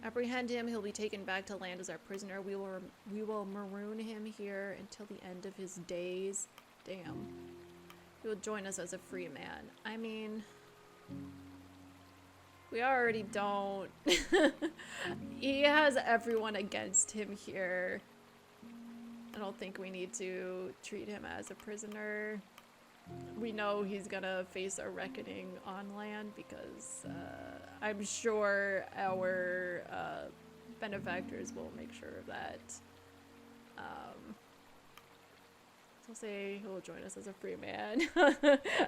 Apprehend him, he'll be taken back to land as our prisoner. We will maroon him here until the end of his days. Damn. He will join us as a free man. I mean, we already don't. He has everyone against him here. I don't think we need to treat him as a prisoner. We know he's gonna face a reckoning on land because I'm sure our benefactors will make sure of that. So I'll say he'll join us as a free man.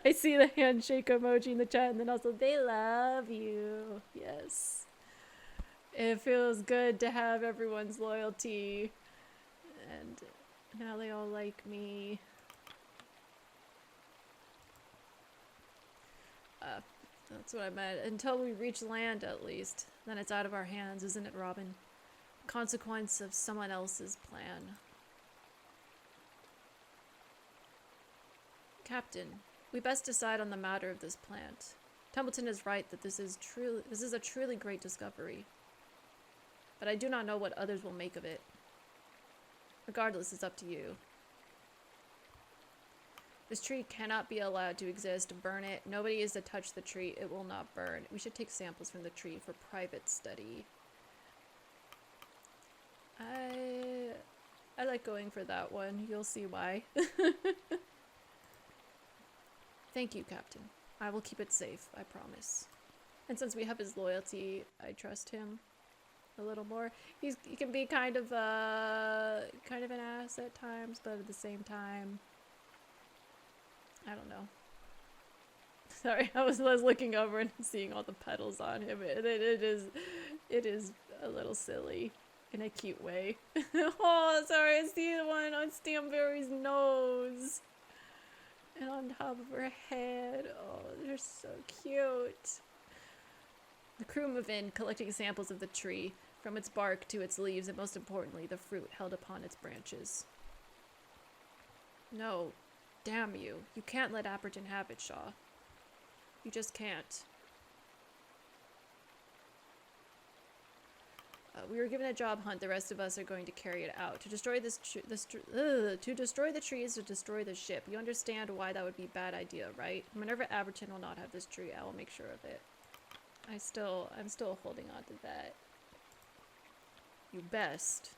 I see the handshake emoji in the chat, and then also they love you. Yes. It feels good to have everyone's loyalty, and now they all like me. That's what I meant. Until we reach land, at least. Then it's out of our hands, isn't it, Robin? Consequence of someone else's plan. Captain, we best decide on the matter of this plant. Templeton is right that this is a truly great discovery. But I do not know what others will make of it. Regardless, it's up to you. This tree cannot be allowed to exist. Burn it. Nobody is to touch the tree. It will not burn. We should take samples from the tree for private study. I like going for that one. You'll see why. Thank you, Captain. I will keep it safe, I promise. And since we have his loyalty, I trust him a little more. He can be kind of an ass at times, but at the same time, I don't know. Sorry, I was looking over and seeing all the petals on him. It is a little silly in a cute way. Oh, sorry, I see the one on Stamberry's nose. And on top of her head. Oh, they're so cute. The crew move in, collecting samples of the tree, from its bark to its leaves, and most importantly, the fruit held upon its branches. No. Damn you. You can't let Apperton have it, Shaw. You just can't. We were given a job hunt. The rest of us are going to carry it out. To destroy to destroy the tree is to destroy the ship. You understand why that would be a bad idea, right? Minerva Apperton will not have this tree. I will make sure of it. I'm still holding on to that. You best.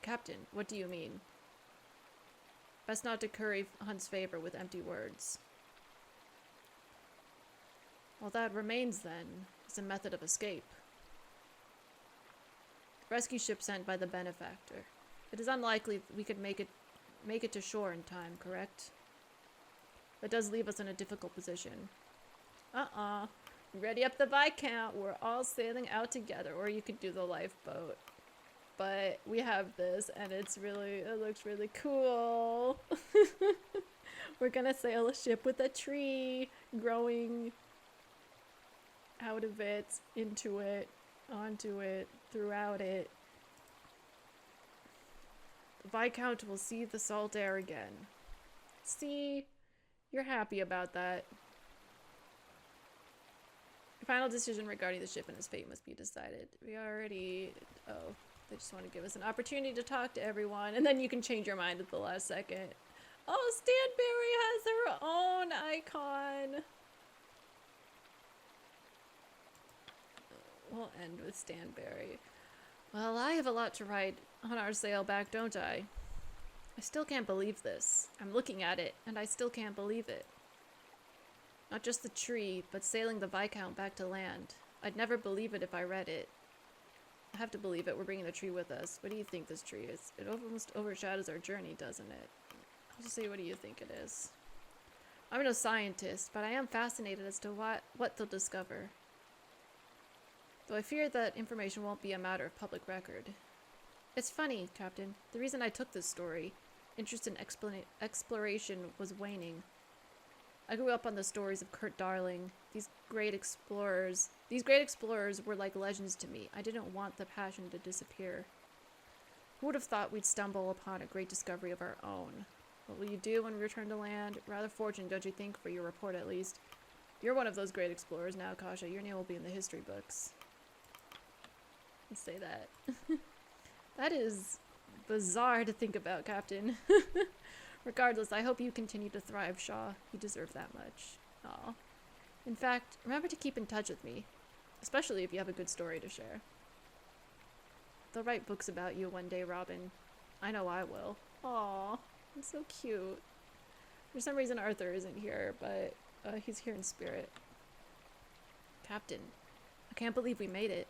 Captain, what do you mean? Best not to curry Hunt's favor with empty words. Well, that remains, then, is a method of escape. Rescue ship sent by the benefactor. It is unlikely we could make it to shore in time, correct? That does leave us in a difficult position. Ready up the Viscount. We're all sailing out together, or you could do the lifeboat. But we have this, and it looks really cool. We're gonna sail a ship with a tree growing out of it, into it, onto it, throughout it. Viscount will see the salt air again. See? You're happy about that. Your final decision regarding the ship and its fate must be decided. We already... Oh, they just want to give us an opportunity to talk to everyone, and then you can change your mind at the last second. Oh, Stanberry has her own icon! We'll end with Stanberry. Well, I have a lot to write on our sailback, don't I? I still can't believe this. I'm looking at it, and I still can't believe it. Not just the tree, but sailing the Viscount back to land. I'd never believe it if I read it. I have to believe it. We're bringing the tree with us. What do you think this tree is? It almost overshadows our journey, doesn't it? I'll just say, what do you think it is? I'm no scientist, but I am fascinated as to what they'll discover. Though I fear that information won't be a matter of public record. It's funny, Captain. The reason I took this story, interest in exploration, was waning. I grew up on the stories of Kurt Darling. These great explorers were like legends to me. I didn't want the passion to disappear. Who would have thought we'd stumble upon a great discovery of our own? What will you do when we return to land? Rather fortunate, don't you think, for your report at least? You're one of those great explorers now, Kasha. Your name will be in the history books. Let's say that. That is bizarre to think about, Captain. Regardless, I hope you continue to thrive, Shaw. You deserve that much. Aw. In fact, remember to keep in touch with me. Especially if you have a good story to share. They'll write books about you one day, Robin. I know I will. Aw. It's so cute. For some reason Arthur isn't here, but he's here in spirit. Captain, I can't believe we made it.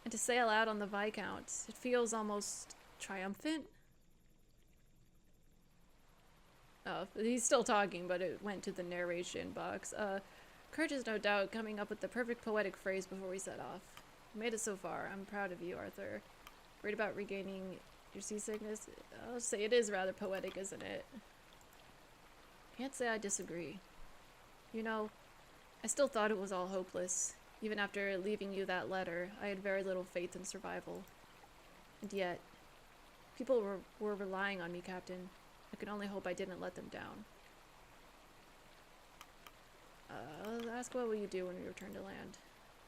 And to sail out on the Viscount, it feels almost triumphant. Oh, he's still talking, but it went to the narration box. Kurt is no doubt coming up with the perfect poetic phrase before we set off. You made it so far. I'm proud of you, Arthur. Worried about regaining your seasickness? I'll say it is rather poetic, isn't it? Can't say I disagree. You know, I still thought it was all hopeless. Even after leaving you that letter, I had very little faith in survival. And yet, people were relying on me, Captain. I can only hope I didn't let them down. Ask what will you do when we return to land?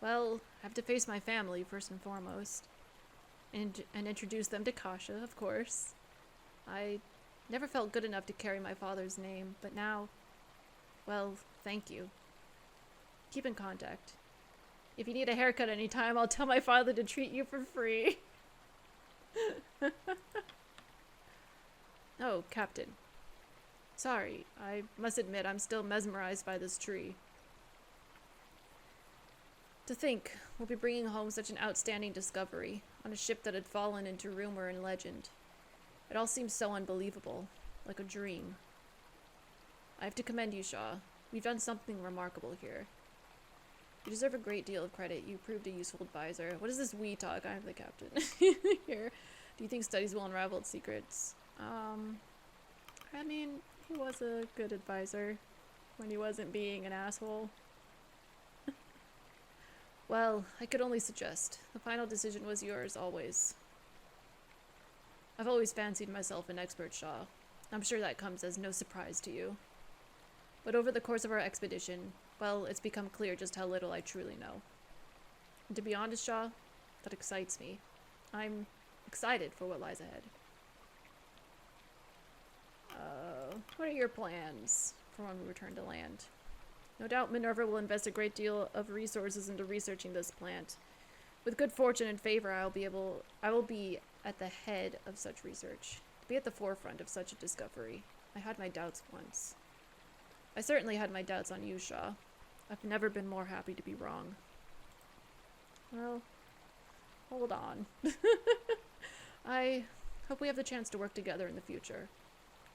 Well, I have to face my family, first and foremost. And introduce them to Kasha, of course. I never felt good enough to carry my father's name, but now, well, thank you. Keep in contact. If you need a haircut anytime, I'll tell my father to treat you for free. Oh, Captain. Sorry, I must admit I'm still mesmerized by this tree. To think, we'll be bringing home such an outstanding discovery on a ship that had fallen into rumor and legend. It all seems so unbelievable, like a dream. I have to commend you, Shaw. We've done something remarkable here. You deserve a great deal of credit. You proved a useful advisor. What is this we talk? I'm the captain. Here. Do you think studies will unravel its secrets? I mean, he was a good advisor when he wasn't being an asshole. Well, I could only suggest. The final decision was yours, always. I've always fancied myself an expert, Shaw. I'm sure that comes as no surprise to you. But over the course of our expedition, well, it's become clear just how little I truly know. And to be honest, Shaw, that excites me. I'm excited for what lies ahead. What are your plans for when we return to land? No doubt Minerva will invest a great deal of resources into researching this plant. With good fortune and favor, I will be at the head of such research, to be at the forefront of such a discovery. I had my doubts once. I certainly had my doubts on you, Shaw. I've never been more happy to be wrong. Well, hold on. I hope we have the chance to work together in the future.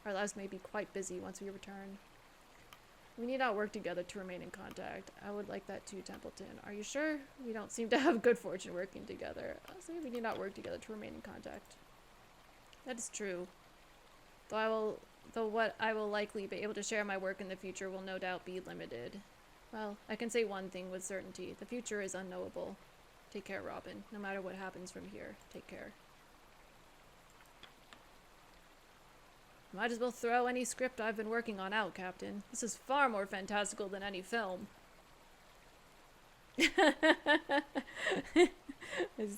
Our lives may be quite busy once we return. We need not work together to remain in contact. I would like that too, Templeton. Are you sure? We don't seem to have good fortune working together. I'll say we need not work together to remain in contact. That is true. Though what I will likely be able to share my work in the future will no doubt be limited. Well, I can say one thing with certainty. The future is unknowable. Take care, Robin. No matter what happens from here, take care. Might as well throw any script I've been working on out, Captain. This is far more fantastical than any film. I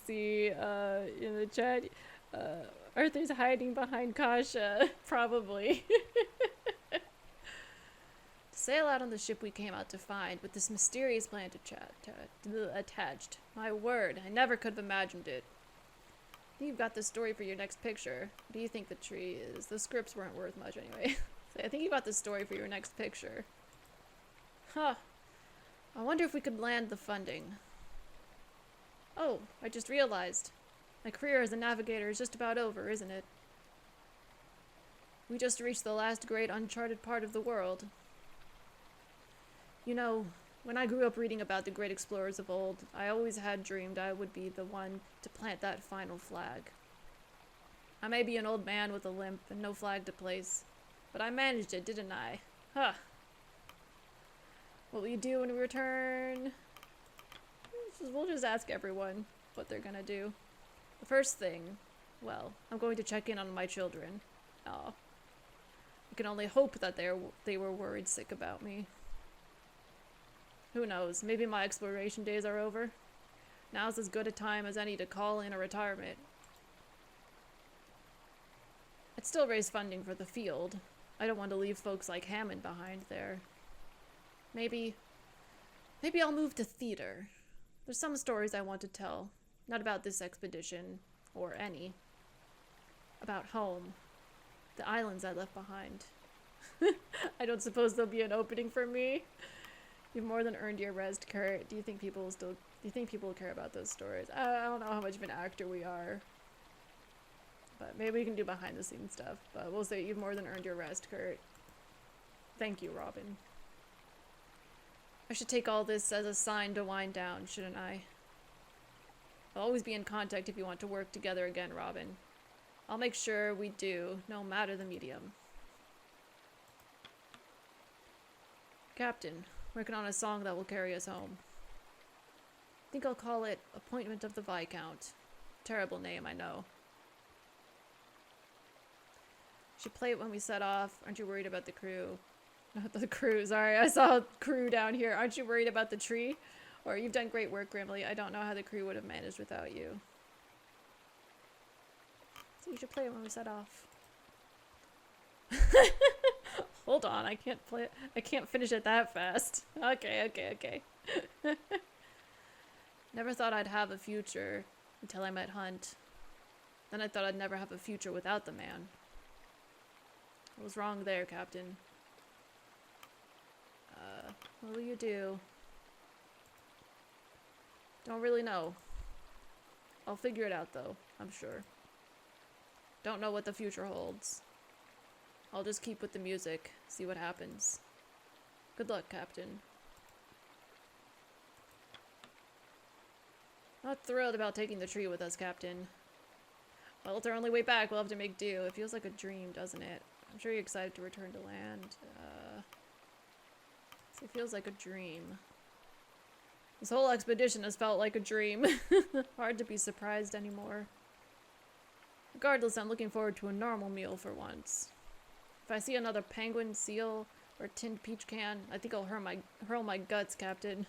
see in the chat, Arthur's hiding behind Kasha. Probably. To sail out on the ship we came out to find, with this mysterious plant attached. My word, I never could have imagined it. I think you've got the story for your next picture. What do you think the tree is? The scripts weren't worth much anyway. So I think you got the story for your next picture. Huh. I wonder if we could land the funding. Oh, I just realized. My career as a navigator is just about over, isn't it? We just reached the last great uncharted part of the world. You know, when I grew up reading about the great explorers of old, I always had dreamed I would be the one to plant that final flag. I may be an old man with a limp and no flag to place, but I managed it, didn't I? Huh. What will you do when we return? We'll just ask everyone what they're gonna do. The first thing, well, I'm going to check in on my children. Aw. I can only hope that they were worried sick about me. Who knows, maybe my exploration days are over. Now's as good a time as any to call in a retirement. I'd still raise funding for the field. I don't want to leave folks like Hammond behind there. Maybe I'll move to theater. There's some stories I want to tell. Not about this expedition, or any. About home. The islands I left behind. I don't suppose there'll be an opening for me. You've more than earned your rest, Kurt. Do you think people will care about those stories? I don't know how much of an actor we are. But maybe we can do behind the scenes stuff. But we'll say you've more than earned your rest, Kurt. Thank you, Robin. I should take all this as a sign to wind down, shouldn't I? I'll always be in contact if you want to work together again, Robin. I'll make sure we do, no matter the medium. Captain, working on a song that will carry us home. I think I'll call it Appointment of the Viscount. Terrible name, I know. Should play it when we set off. Aren't you worried about the crew? Not the crew, sorry. I saw crew down here. Aren't you worried about the tree? Or you've done great work, Grimly. I don't know how the crew would have managed without you. So you should play it when we set off. Hold on, I can't play it. I can't finish it that fast. Okay. Never thought I'd have a future until I met Hunt. Then I thought I'd never have a future without the man. I was wrong there, Captain. What will you do? Don't really know. I'll figure it out, though, I'm sure. Don't know what the future holds. I'll just keep with the music, see what happens. Good luck, Captain. Not thrilled about taking the tree with us, Captain. Well, it's our only way back. We'll have to make do. It feels like a dream, doesn't it? I'm sure you're excited to return to land. It feels like a dream. This whole expedition has felt like a dream. Hard to be surprised anymore. Regardless, I'm looking forward to a normal meal for once. If I see another penguin, seal, or tinned peach can, I think I'll hurl my guts, Captain.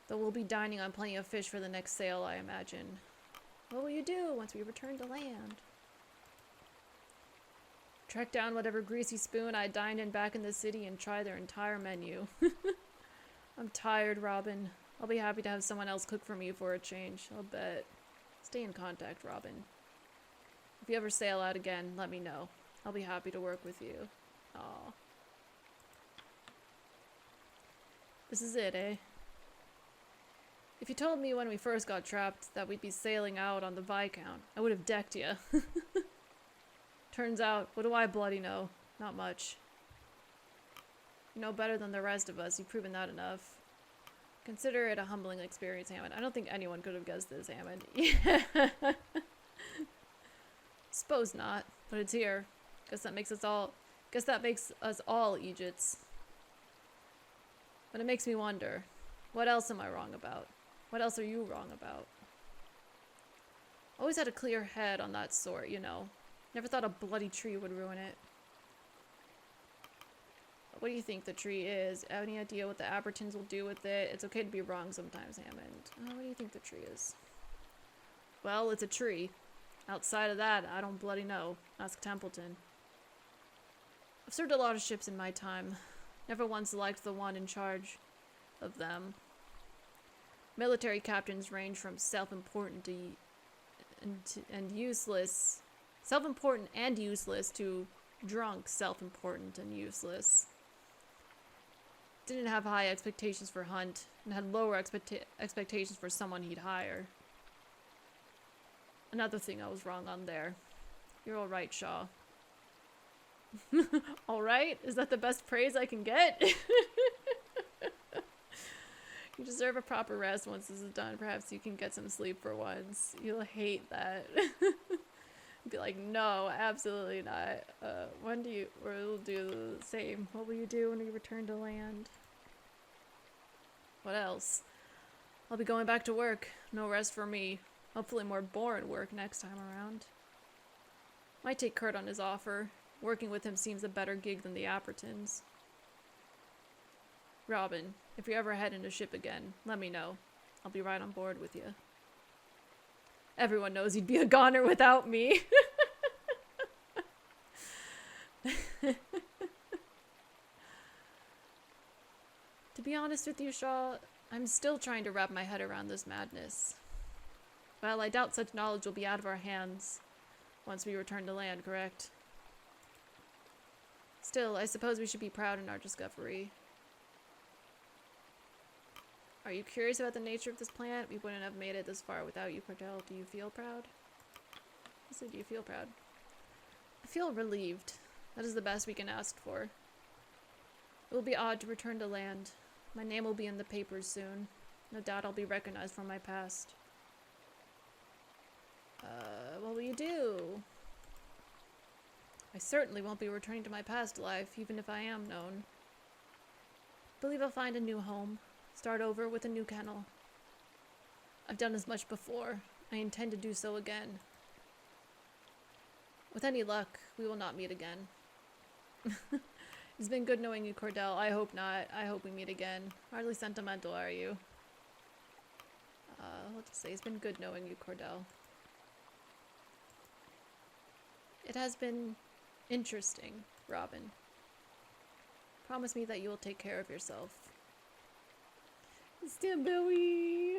Though we'll be dining on plenty of fish for the next sail, I imagine. What will you do once we return to land? Track down whatever greasy spoon I dined in back in the city and try their entire menu. I'm tired, Robin. I'll be happy to have someone else cook for me for a change, I'll bet. Stay in contact, Robin. If you ever sail out again, let me know. I'll be happy to work with you. Aw. This is it, eh? If you told me when we first got trapped that we'd be sailing out on the Viscount, I would have decked you. Turns out, what do I bloody know? Not much. You know better than the rest of us. You've proven that enough. Consider it a humbling experience, Hammond. I don't think anyone could have guessed this, Hammond. Yeah. Suppose not, but it's here. Guess that makes us all Egypts. But it makes me wonder, what else am I wrong about? What else are you wrong about? Always had a clear head on that sort, you know. Never thought a bloody tree would ruin it. What do you think the tree is? Any idea what the Abertons will do with it? It's okay to be wrong sometimes, Hammond. What do you think the tree is? Well, it's a tree. Outside of that, I don't bloody know. Ask Templeton. I've served a lot of ships in my time. Never once liked the one in charge of them. Military captains range from self-important and useless. Self-important and useless to drunk, self-important and useless. Didn't have high expectations for Hunt, and had lower expectations for someone he'd hire. Another thing I was wrong on there. You're alright, Shaw. Alright? Is that the best praise I can get? You deserve a proper rest once this is done. Perhaps you can get some sleep for once. You'll hate that. Be like, no, absolutely not. When do you, or we'll do the same. What will you do when we return to land? What else? I'll be going back to work. No rest for me. Hopefully more boring work next time around. Might take Kurt on his offer. Working with him seems a better gig than the Abertons. Robin, if you ever head into ship again, let me know. I'll be right on board with you. Everyone knows you'd be a goner without me. To be honest with you, Shaw, I'm still trying to wrap my head around this madness. Well, I doubt such knowledge will be out of our hands once we return to land, correct? Still, I suppose we should be proud in our discovery. Are you curious about the nature of this plant? We wouldn't have made it this far without you, Cordell. Do you feel proud? I said, do you feel proud? I feel relieved. That is the best we can ask for. It will be odd to return to land. My name will be in the papers soon. No doubt I'll be recognized for my past. What will you do? I certainly won't be returning to my past life, even if I am known. I believe I'll find a new home. Start over with a new kennel. I've done as much before. I intend to do so again. With any luck, we will not meet again. It's been good knowing you, Cordell. I hope not. I hope we meet again. Hardly sentimental, are you? What to say? It's been good knowing you, Cordell. It has been interesting, Robin. Promise me that you will take care of yourself. Stanberry!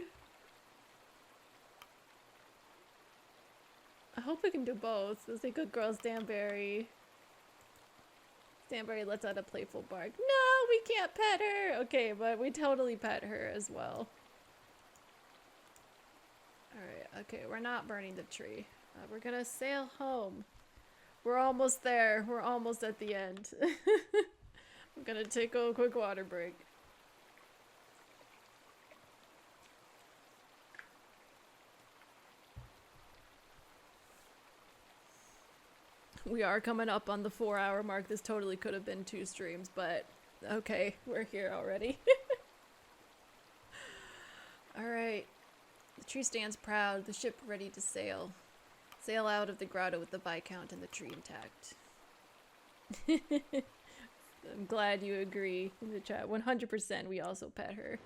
I hope we can do both. Let's say good girl, Stanberry. Stanberry lets out a playful bark. No, we can't pet her! Okay, but we totally pet her as well. Alright, okay, we're not burning the tree. We're gonna sail home. We're almost there. We're almost at the end. I'm gonna take a quick water break. We are coming up on the 4-hour mark. This totally could have been 2 streams, but okay, we're here already. Alright. The tree stands proud, the ship ready to sail. Sail out of the grotto with the Viscount and the tree intact. I'm glad you agree in the chat. 100% we also pet her.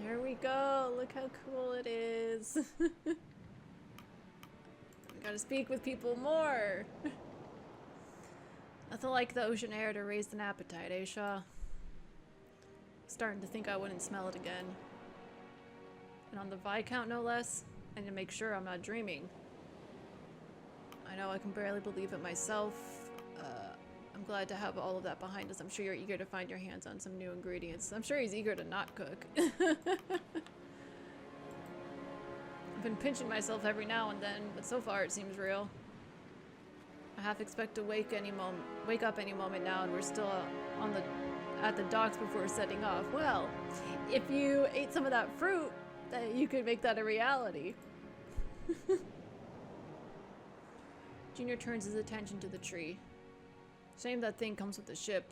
There we go. Look how cool it is. We gotta speak with people more. Nothing like the ocean air to raise an appetite, eh, Shaw? Starting to think I wouldn't smell it again. And on the Viscount, no less. I need to make sure I'm not dreaming. I know I can barely believe it myself. I'm glad to have all of that behind us. I'm sure you're eager to find your hands on some new ingredients. I'm sure he's eager to not cook. I've been pinching myself every now and then, but so far it seems real. I half expect to wake up any moment now, and we're still at the docks before setting off. Well, if you ate some of that fruit, that you could make that a reality. Junior turns his attention to the tree. Shame that thing comes with the ship.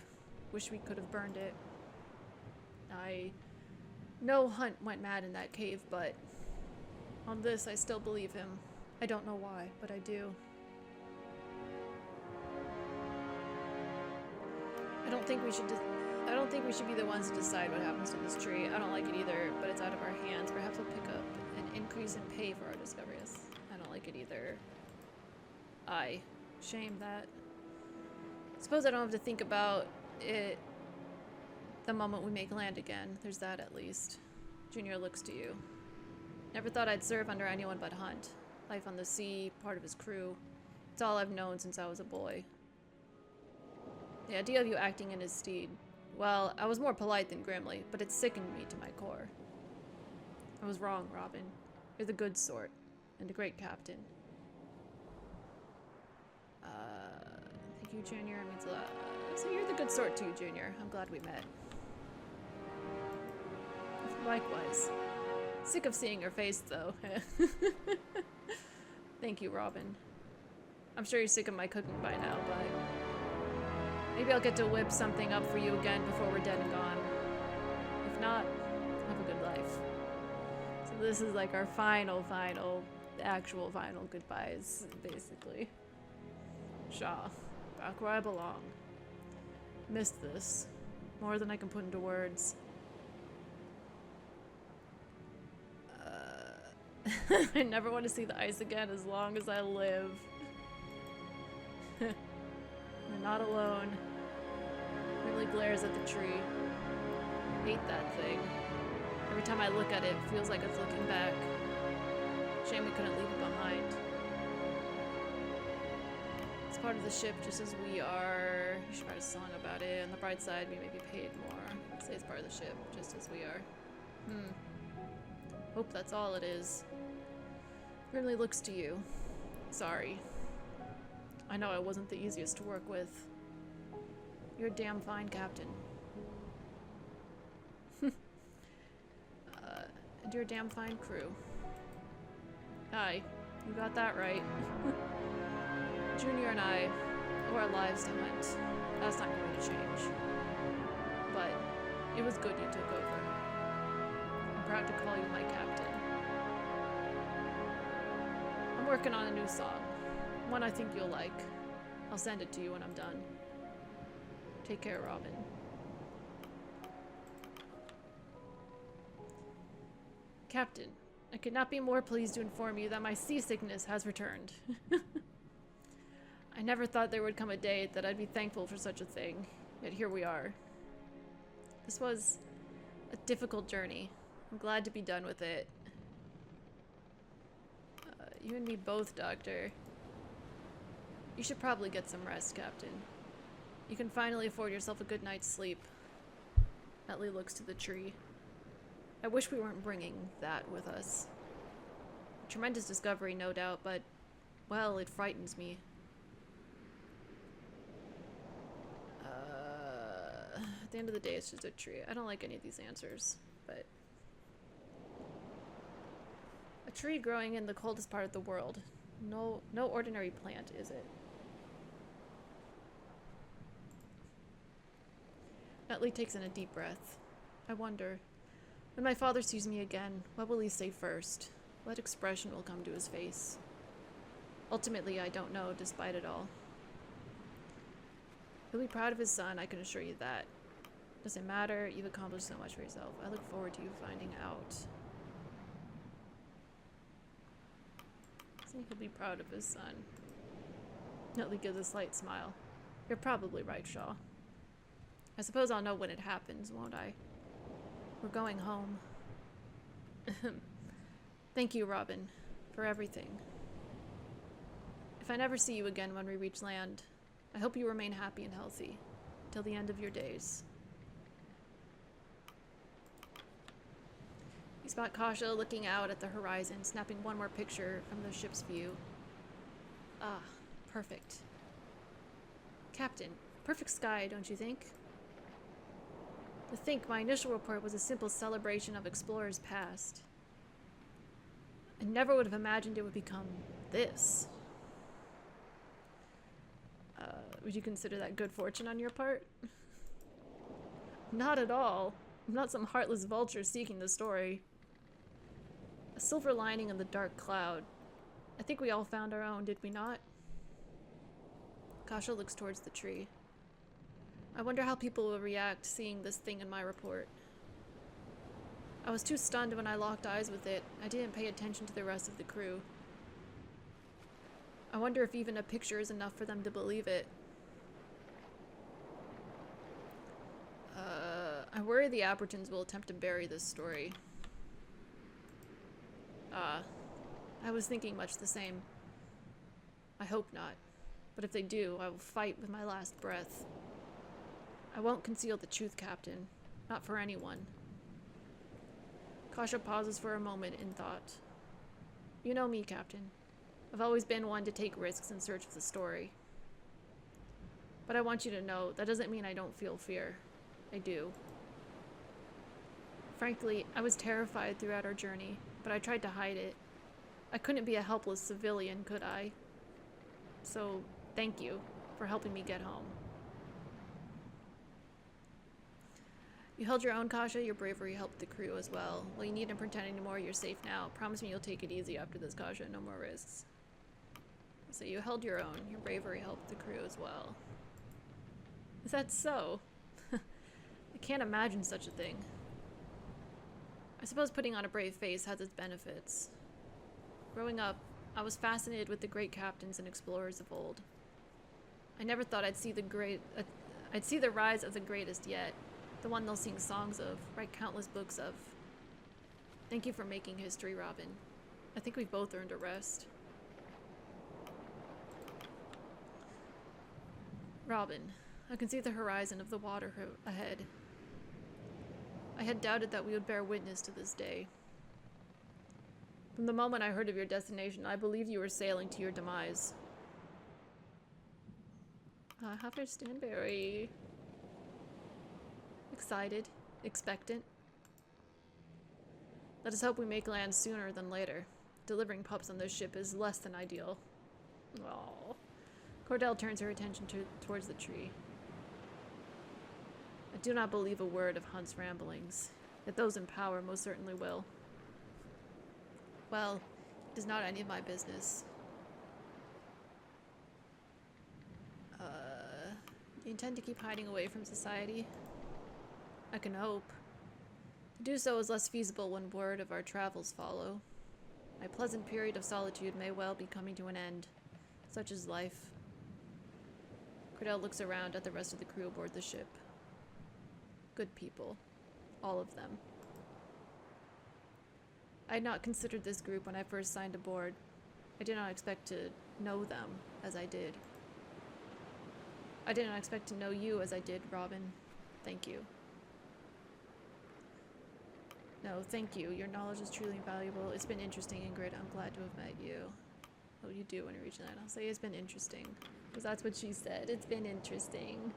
Wish we could have burned it. I know Hunt went mad in that cave, but On this, I still believe him. I don't know why, but I do. I don't think we should be the ones to decide what happens to this tree. I don't like it either, but it's out of our hands. Perhaps we'll pick up an increase in pay for our discoveries. I don't like it either. Shame that. Suppose I don't have to think about it the moment we make land again. There's that at least. Junior looks to you. Never thought I'd serve under anyone but Hunt. Life on the sea, part of his crew. It's all I've known since I was a boy. The idea of you acting in his stead. Well, I was more polite than Grimly, but it sickened me to my core. I was wrong, Robin. You're the good sort, and a great captain. Thank you, Junior. It means a lot. So you're the good sort too, Junior. I'm glad we met. Likewise. Sick of seeing your face, though. Thank you, Robin. I'm sure you're sick of my cooking by now, but maybe I'll get to whip something up for you again before we're dead and gone. If not, have a good life. So this is like our actual final goodbyes, basically. Shaw, back where I belong. Missed this. More than I can put into words. I never want to see the ice again as long as I live. We're not alone. Really glares at the tree. Hate that thing. Every time I look at it, it feels like it's looking back. Shame we couldn't leave it behind. It's part of the ship just as we are. You should write a song about it. On the bright side, we may be paid more. Say it's part of the ship just as we are. Hope that's all it is. Grimly looks to you. Sorry. I know I wasn't the easiest to work with. You're a damn fine captain. And you're a damn fine crew. Aye, you got that right. Junior and I owe our lives to Hunt. That's not going to change. But it was good you took over. I'm proud to call you my captain. I'm working on a new song. One I think you'll like. I'll send it to you when I'm done. Take care, Robin. Captain, I could not be more pleased to inform you that my seasickness has returned. I never thought there would come a day that I'd be thankful for such a thing, yet here we are. This was a difficult journey. I'm glad to be done with it. You and me both, Doctor. You should probably get some rest, Captain. You can finally afford yourself a good night's sleep. Netley looks to the tree. I wish we weren't bringing that with us. A tremendous discovery, no doubt, but, well, it frightens me. At the end of the day, it's just a tree. I don't like any of these answers, but... A tree growing in the coldest part of the world. No ordinary plant, is it? Netley takes in a deep breath. I wonder, when my father sees me again, what will he say first? What expression will come to his face? Ultimately, I don't know, despite it all. He'll be proud of his son, I can assure you that. Doesn't matter, you've accomplished so much for yourself. I look forward to you finding out. I think he'll be proud of his son. Netley gives a slight smile. You're probably right, Shaw. I suppose I'll know when it happens, won't I? We're going home. Thank you, Robin, for everything. If I never see you again when we reach land, I hope you remain happy and healthy till the end of your days. You spot Kasha looking out at the horizon, snapping one more picture from the ship's view. Ah, perfect. Captain, perfect sky, don't you think? To think my initial report was a simple celebration of explorers past. I never would have imagined it would become this. Would you consider that good fortune on your part? Not at all. I'm not some heartless vulture seeking the story. A silver lining in the dark cloud. I think we all found our own, did we not? Kasha looks towards the tree. I wonder how people will react seeing this thing in my report. I was too stunned when I locked eyes with it. I didn't pay attention to the rest of the crew. I wonder if even a picture is enough for them to believe it. I worry the Abertons will attempt to bury this story. I was thinking much the same. I hope not. But if they do, I will fight with my last breath. I won't conceal the truth, Captain. Not for anyone. Kasha pauses for a moment in thought. You know me, Captain. I've always been one to take risks in search of the story. But I want you to know, that doesn't mean I don't feel fear. I do. Frankly, I was terrified throughout our journey, but I tried to hide it. I couldn't be a helpless civilian, could I? So, thank you for helping me get home. You held your own, Kasha. Your bravery helped the crew as well. Well, you needn't pretend anymore. You're safe now. Promise me you'll take it easy after this, Kasha. No more risks. So you held your own. Your bravery helped the crew as well. Is that so? I can't imagine such a thing. I suppose putting on a brave face has its benefits. Growing up, I was fascinated with the great captains and explorers of old. I never thought I'd see the rise of the greatest yet. The one they'll sing songs of, write countless books of. Thank you for making history, Robin. I think we've both earned a rest. Robin, I can see the horizon of the water ahead. I had doubted that we would bear witness to this day. From the moment I heard of your destination, I believed you were sailing to your demise. Huffer Stanberry. Excited, expectant. Let us hope we make land sooner than later. Delivering pups on this ship is less than ideal. Aww. Cordell turns her attention towards the tree. I do not believe a word of Hunt's ramblings, yet those in power most certainly will. Well, it is not any of my business. Do you intend to keep hiding away from society? I can hope. To do so is less feasible when word of our travels follow. My pleasant period of solitude may well be coming to an end. Such is life. Cordell looks around at the rest of the crew aboard the ship. Good people. All of them. I had not considered this group when I first signed aboard. I did not expect to know them as I did. I did not expect to know you as I did, Robin. Thank you. No, thank you. Your knowledge is truly invaluable. It's been interesting and great. I'm glad to have met you. What do you do when you reach that? I'll say it's been interesting. Because that's what she said. It's been interesting.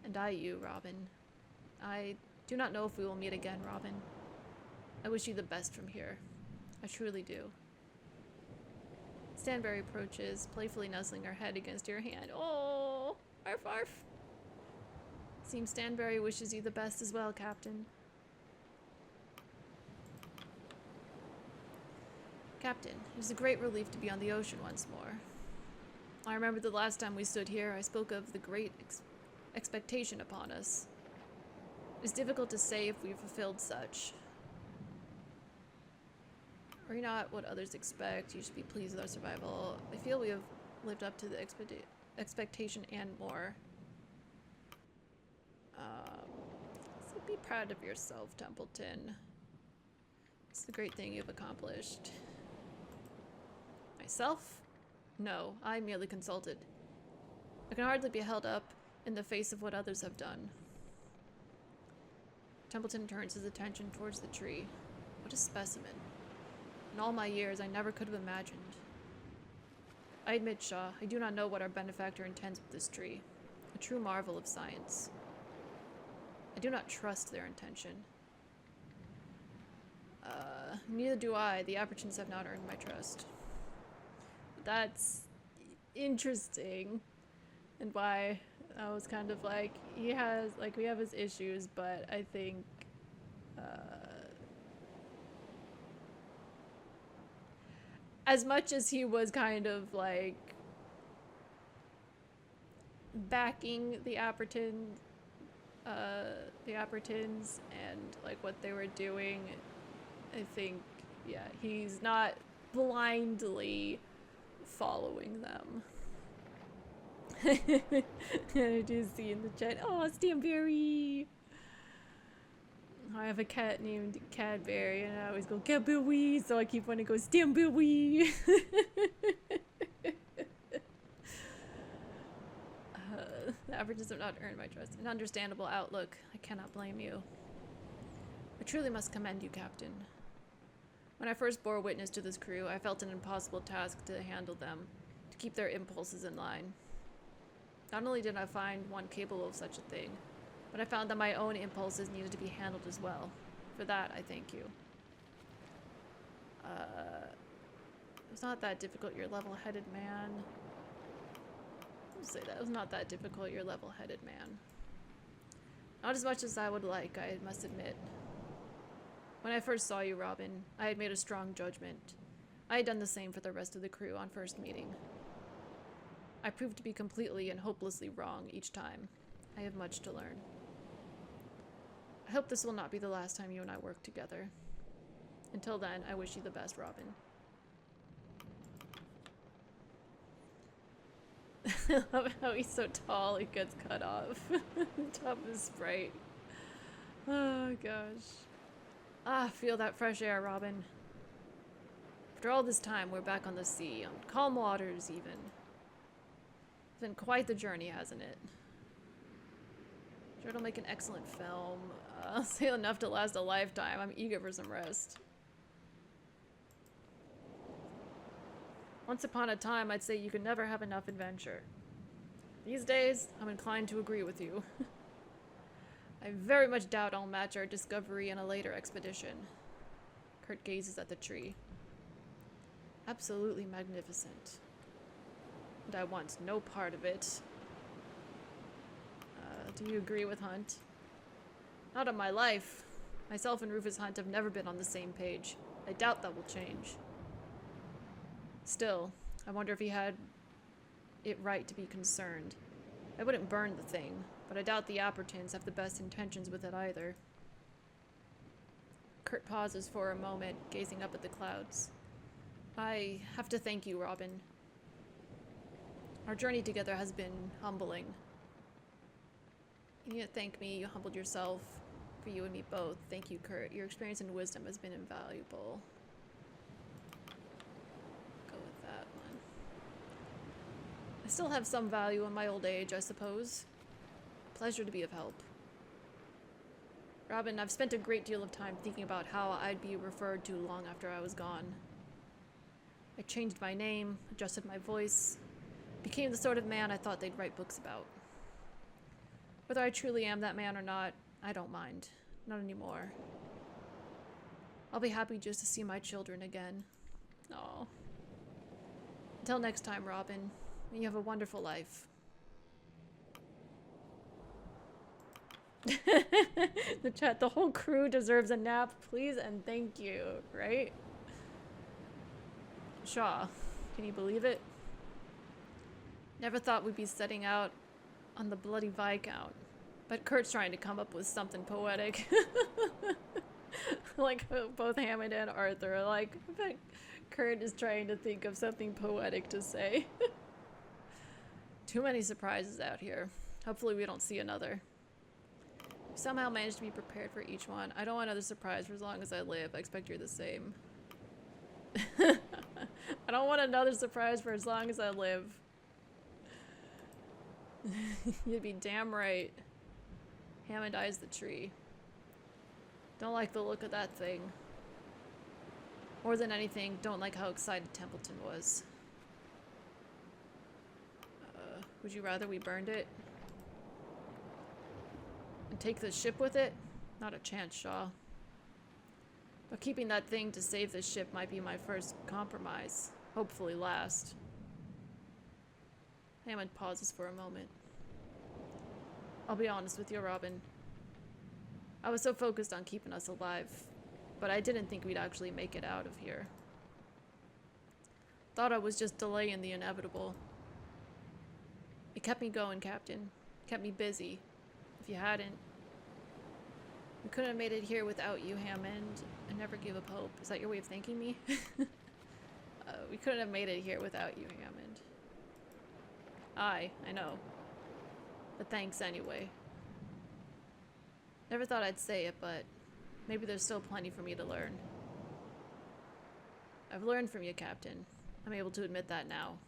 And you, Robin. I do not know if we will meet again, Robin. I wish you the best from here. I truly do. Stanberry approaches, playfully nuzzling her head against your hand. Oh, arf arf. Seems Stanberry wishes you the best as well, Captain. Captain, it is a great relief to be on the ocean once more. I remember the last time we stood here, I spoke of the great expectation upon us. It is difficult to say if we fulfilled such. Are you not what others expect? You should be pleased with our survival. I feel we have lived up to the expectation and more. So be proud of yourself, Templeton. It's the great thing you've accomplished. Myself? No, I merely consulted. I can hardly be held up in the face of what others have done. Templeton turns his attention towards the tree. What a specimen. In all my years, I never could have imagined. I admit, Shaw, I do not know what our benefactor intends with this tree. A true marvel of science. I do not trust their intention. Neither do I. The Abertons have not earned my trust. That's interesting. And why I was kind of like, he has, like, we have his issues, but I think, as much as he was kind of like backing the Appertons and like what they were doing, I think, yeah, he's not blindly following them. I do see in the chat, oh, Stamberry! I have a cat named Cadbury, and I always go Cadbury, so I keep wanting to go Stamberry. The averages have not earned my trust. An understandable outlook. I cannot blame you. I truly must commend you, Captain. When I first bore witness to this crew, I felt an impossible task to handle them, to keep their impulses in line. Not only did I find one capable of such a thing, but I found that my own impulses needed to be handled as well. For that, I thank you. It was not that difficult, you're a level-headed man. I'll say that. It was not that difficult, you're a level-headed man. Not as much as I would like, I must admit. When I first saw you, Robin, I had made a strong judgment. I had done the same for the rest of the crew on first meeting. I proved to be completely and hopelessly wrong each time. I have much to learn. I hope this will not be the last time you and I work together. Until then, I wish you the best, Robin. I love how he's so tall it gets cut off. Top of his sprite. Oh gosh. Ah, feel that fresh air, Robin. After all this time, we're back on the sea, on calm waters even. It's been quite the journey, hasn't it? Sure, it'll make an excellent film. I'll say enough to last a lifetime. I'm eager for some rest. Once upon a time, I'd say you could never have enough adventure. These days, I'm inclined to agree with you. I very much doubt I'll match our discovery in a later expedition. Kurt gazes at the tree. Absolutely magnificent. And I want no part of it. Do you agree with Hunt? Not in my life. Myself and Rufus Hunt have never been on the same page. I doubt that will change. Still, I wonder if he had it right to be concerned. I wouldn't burn the thing, but I doubt the Appertons have the best intentions with it either. Kurt pauses for a moment, gazing up at the clouds. I have to thank you, Robin. Our journey together has been humbling. You need to thank me, you humbled yourself. For you and me both. Thank you, Kurt. Your experience and wisdom has been invaluable. Go with that one. I still have some value in my old age, I suppose. Pleasure to be of help. Robin, I've spent a great deal of time thinking about how I'd be referred to long after I was gone. I changed my name, adjusted my voice, became the sort of man I thought they'd write books about. Whether I truly am that man or not, I don't mind. Not anymore. I'll be happy just to see my children again. Aw. Until next time, Robin. You have a wonderful life. The chat, the whole crew deserves a nap, please and thank you, right? Shaw, can you believe it? Never thought we'd be setting out on the bloody Viscount. But Kurt's trying to come up with something poetic. Like both Hammond and Arthur are like, but Kurt is trying to think of something poetic to say. Too many surprises out here. Hopefully we don't see another. We somehow managed to be prepared for each one. I don't want another surprise for as long as I live. I expect you're the same. I don't want another surprise for as long as I live. You'd be damn right. Hammond eyes the tree. Don't like the look of that thing. More than anything, don't like how excited Templeton was. Would you rather we burned it? And take the ship with it? Not a chance, Shaw. But keeping that thing to save the ship might be my first compromise. Hopefully last. Hammond pauses for a moment. I'll be honest with you, Robin. I was so focused on keeping us alive, but I didn't think we'd actually make it out of here. Thought I was just delaying the inevitable. It kept me going, Captain. Kept me busy. If you hadn't... We couldn't have made it here without you, Hammond. I never gave up hope. Is that your way of thanking me? We couldn't have made it here without you, Hammond. I know. But thanks anyway. Never thought I'd say it, but maybe there's still plenty for me to learn. I've learned from you, Captain. I'm able to admit that now.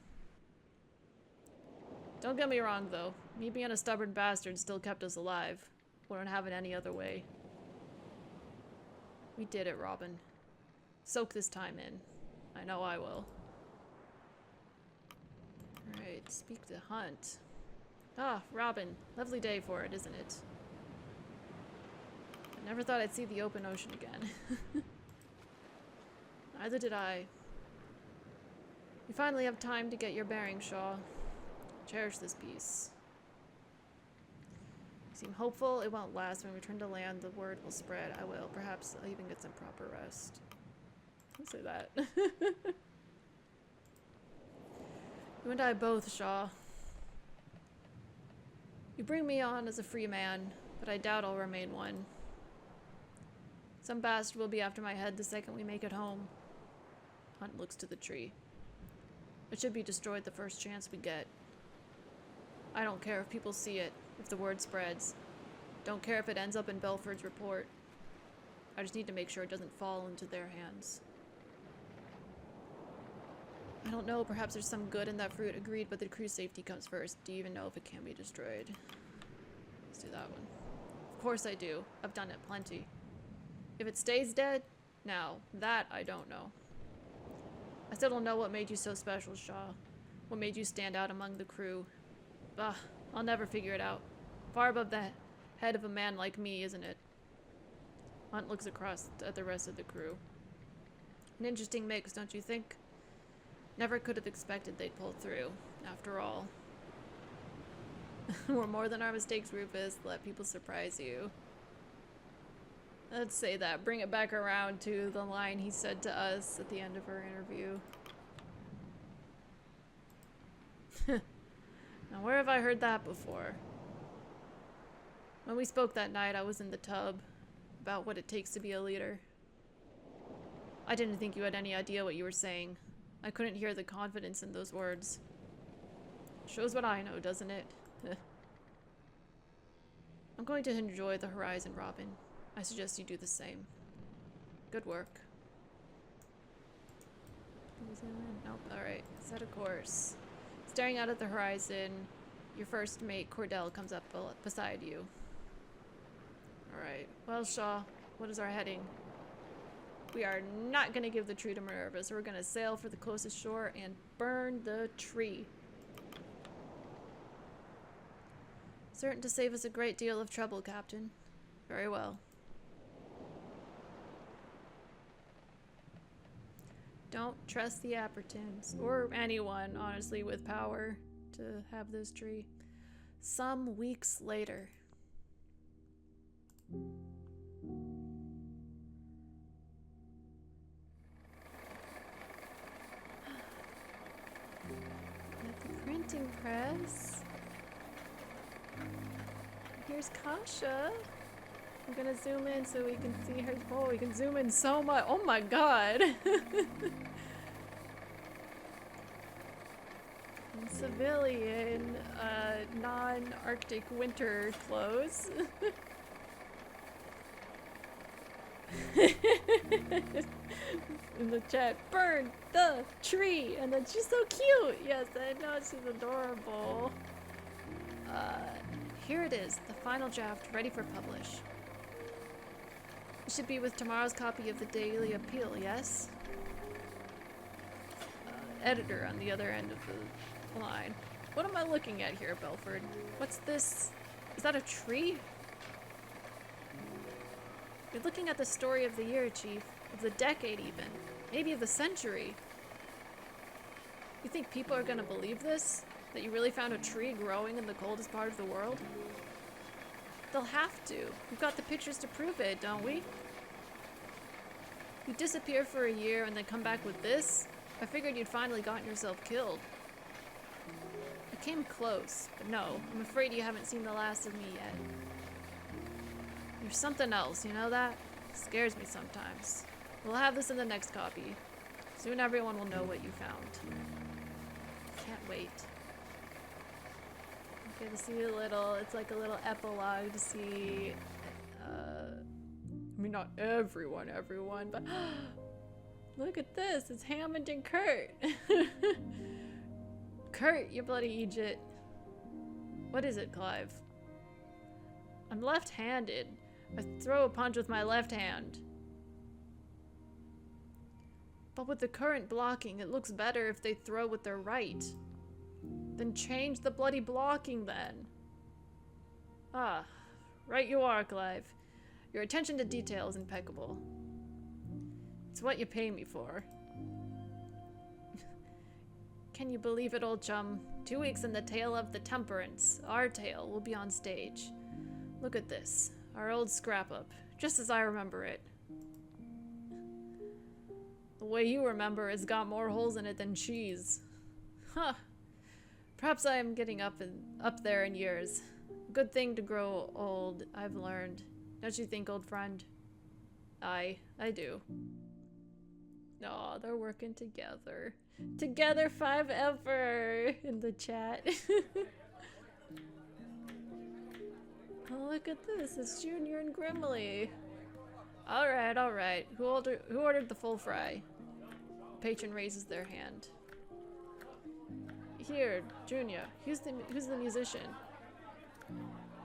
Don't get me wrong, though. Me being a stubborn bastard still kept us alive. Wouldn't have it any other way. We did it, Robin. Soak this time in. I know I will. Alright, speak to Hunt. Ah, Robin. Lovely day for it, isn't it? I never thought I'd see the open ocean again. Neither did I. You finally have time to get your bearings, Shaw. Cherish this peace. You seem hopeful it won't last. When we return to land, the word will spread. I will. Perhaps I'll even get some proper rest. Don't say that. You and I both, Shaw. You bring me on as a free man, but I doubt I'll remain one. Some bastard will be after my head the second we make it home. Hunt looks to the tree. It should be destroyed the first chance we get. I don't care if people see it, if the word spreads. Don't care if it ends up in Belford's report. I just need to make sure it doesn't fall into their hands. I don't know, perhaps there's some good in that fruit. Agreed, but the crew's safety comes first. Do you even know if it can be destroyed? Let's do that one. Of course I do. I've done it plenty. If it stays dead, now, that I don't know. I still don't know what made you so special, Shaw. What made you stand out among the crew. Ugh, I'll never figure it out. Far above the head of a man like me, isn't it? Hunt looks across at the rest of the crew. An interesting mix, don't you think? Never could have expected they'd pull through, after all. We're more than our mistakes, Rufus. Let people surprise you. Let's say that. Bring it back around to the line he said to us at the end of our interview. Now, where have I heard that before? When we spoke that night, I was in the tub about what it takes to be a leader. I didn't think you had any idea what you were saying. I couldn't hear the confidence in those words. Shows what I know, doesn't it? I'm going to enjoy the horizon, Robin. I suggest you do the same. Good work. Nope, alright. Set a course. Staring out at the horizon, your first mate, Cordell, comes up beside you. Alright. Well, Shaw, what is our heading? We are not going to give the tree to Minerva, so we're going to sail for the closest shore and burn the tree. Certain to save us a great deal of trouble, Captain. Very well. Don't trust the Appertons, or anyone, honestly, with power to have this tree. Some weeks later. At the printing press. Here's Kasha. I'm gonna zoom in so we can see her. Oh, we can zoom in so much. Oh my god. In civilian, non-Arctic winter clothes. In the chat, burn the tree! And then she's so cute! Yes, I know, she's adorable. Here it is, the final draft, ready for publish. It should be with tomorrow's copy of the Daily Appeal, yes? Editor on the other end of the line. What am I looking at here, Belford? What's this? Is that a tree? You're looking at the story of the year, Chief. Of the decade, even. Maybe of the century. You think people are gonna believe this? That you really found a tree growing in the coldest part of the world? They'll have to. We've got the pictures to prove it, don't we? You disappear for a year and then come back with this? I figured you'd finally gotten yourself killed. I came close, but no, I'm afraid you haven't seen the last of me yet. You're something else, you know that? It scares me sometimes. We'll have this in the next copy. Soon everyone will know what you found. Can't wait. Okay, to see a little, it's like a little epilogue to see, I mean not everyone, but look at this, it's Hammond and Kurt. Kurt, you bloody Egypt. What is it, Clive? I'm left-handed. I throw a punch with my left hand. But with the current blocking, it looks better if they throw with their right. Then change the bloody blocking then. Ah, right you are, Clive. Your attention to detail is impeccable. It's what you pay me for. Can you believe it, old chum? 2 weeks and the Tale of the Temperance, our tale, will be on stage. Look at this, our old scrap-up, just as I remember it. The way you remember has got more holes in it than cheese. Huh. Perhaps I am getting up there in years. Good thing to grow old, I've learned. Don't you think, old friend? I do. Aw, they're working together. Together forever in the chat. Oh, look at this. It's Junior and Grimly. Alright. Who ordered the full fry? Patron raises their hand. Here, Junior. Who's the musician?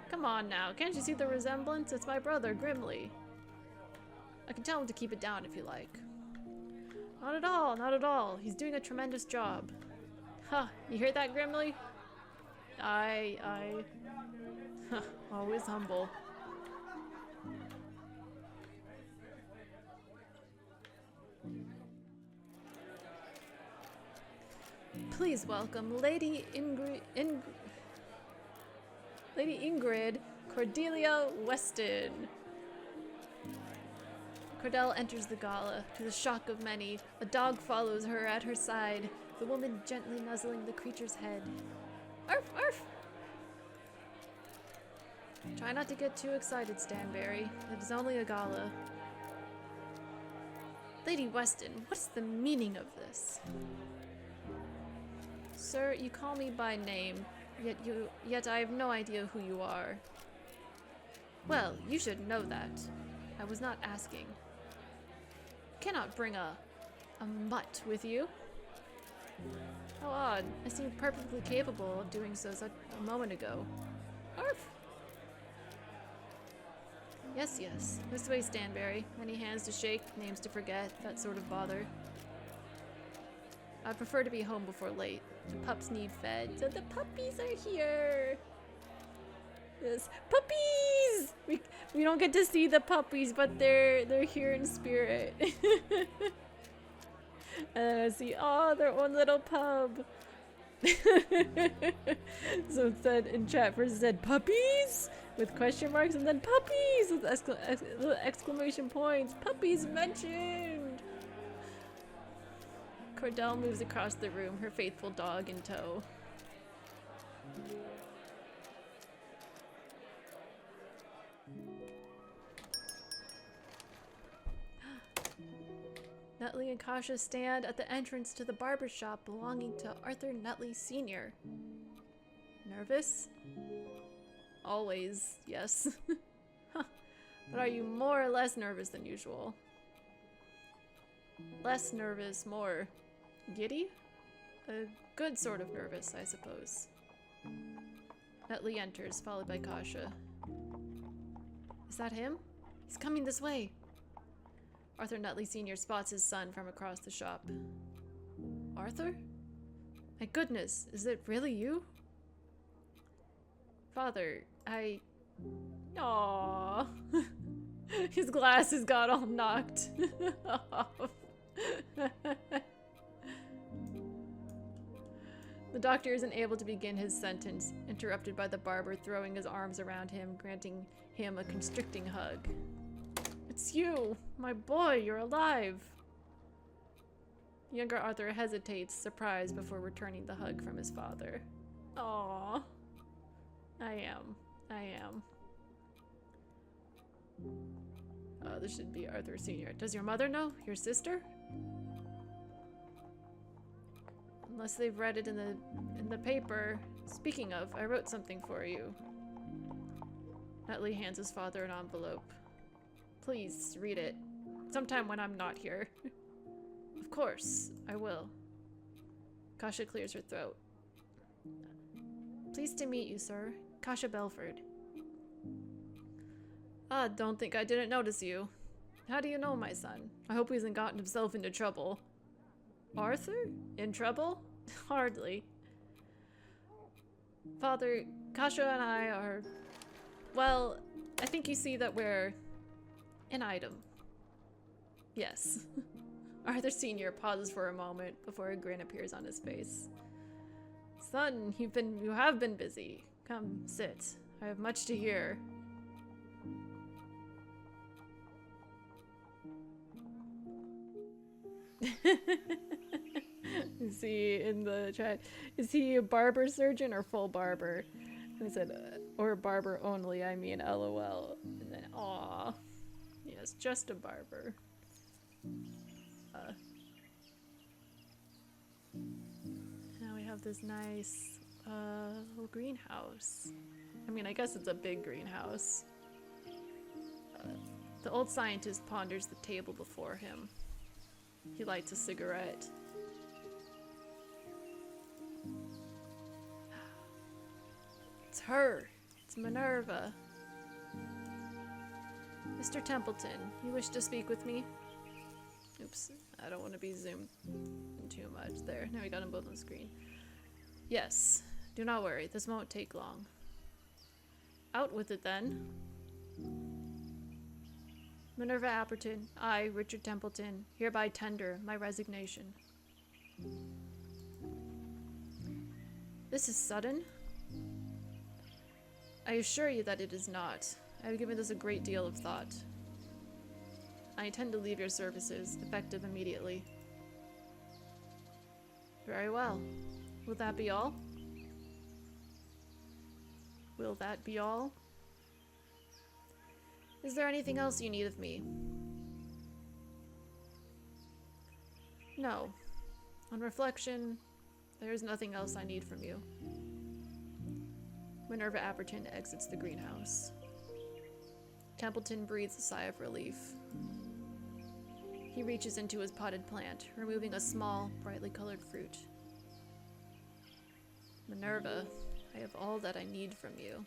Come on now. Can't you see the resemblance? It's my brother, Grimly. I can tell him to keep it down if you like. Not at all. He's doing a tremendous job. Huh, you hear that, Grimly? Always humble. Please welcome Lady Ingrid Cordelia Weston. Cordell enters the gala. To the shock of many, a dog follows her at her side, the woman gently nuzzling the creature's head. Arf, arf! Try not to get too excited, Stanberry. It is only a gala. Lady Weston, what is the meaning of this? Sir, you call me by name, yet I have no idea who you are. Well, you should know that. I was not asking. You cannot bring a mutt with you. How odd. I seemed perfectly capable of doing so such a moment ago. Arf! Yes. This way, Stanberry. Many hands to shake, names to forget, that sort of bother. I prefer to be home before late. The pups need fed, so the puppies are here. Yes, puppies! We don't get to see the puppies, but they're here in spirit. And then I see, oh, their own little pub. So it said in chat first it said puppies with question marks and then puppies with exclamation points. Puppies mentioned. Cordell moves across the room, her faithful dog in tow. Nutley and Kasha stand at the entrance to the barber shop belonging to Arthur Nutley Sr. Nervous? Always, yes. Huh. But are you more or less nervous than usual? Less nervous, more giddy? A good sort of nervous, I suppose. Nutley enters, followed by Kasha. Is that him? He's coming this way. Arthur Nutley Sr. spots his son from across the shop. Arthur? My goodness, is it really you? Father, Aww. His glasses got all knocked off. The doctor isn't able to begin his sentence, interrupted by the barber throwing his arms around him, granting him a constricting hug. It's you! My boy, you're alive! Younger Arthur hesitates, surprised, before returning the hug from his father. Aww. I am. This should be Arthur Sr. Does your mother know? Your sister? Unless they've read it in the paper. Speaking of, I wrote something for you. Nutley hands his father an envelope. Please, read it. Sometime when I'm not here. Of course, I will. Kasha clears her throat. Pleased to meet you, sir. Kasha Belford. Ah, don't think I didn't notice you. How do you know my son? I hope he hasn't gotten himself into trouble. Arthur? In trouble? Hardly. Father, Kasha and I are... Well, I think you see that we're... an item. Yes. Arthur Sr. pauses for a moment before a grin appears on his face. Son, you have been busy. Come, sit. I have much to hear. Is he in the chat? Is he a barber surgeon or full barber? And I said, or barber only, I mean LOL. And then, aw. Yes, just a barber. Now we have this nice little greenhouse. I mean, I guess it's a big greenhouse. The old scientist ponders the table before him. He lights a cigarette. It's her. It's Minerva. Mr. Templeton, you wish to speak with me? Oops, I don't want to be zoomed in too much. There, now we got them both on the screen. Yes, do not worry, this won't take long. Out with it then. Minerva Apperton, I, Richard Templeton, hereby tender my resignation. This is sudden. I assure you that it is not. I have given this a great deal of thought. I intend to leave your services, effective immediately. Very well. Will that be all? Will that be all? Is there anything else you need of me? No. On reflection, there is nothing else I need from you. Minerva Apperton exits the greenhouse. Templeton breathes a sigh of relief. He reaches into his potted plant, removing a small, brightly colored fruit. Minerva, I have all that I need from you.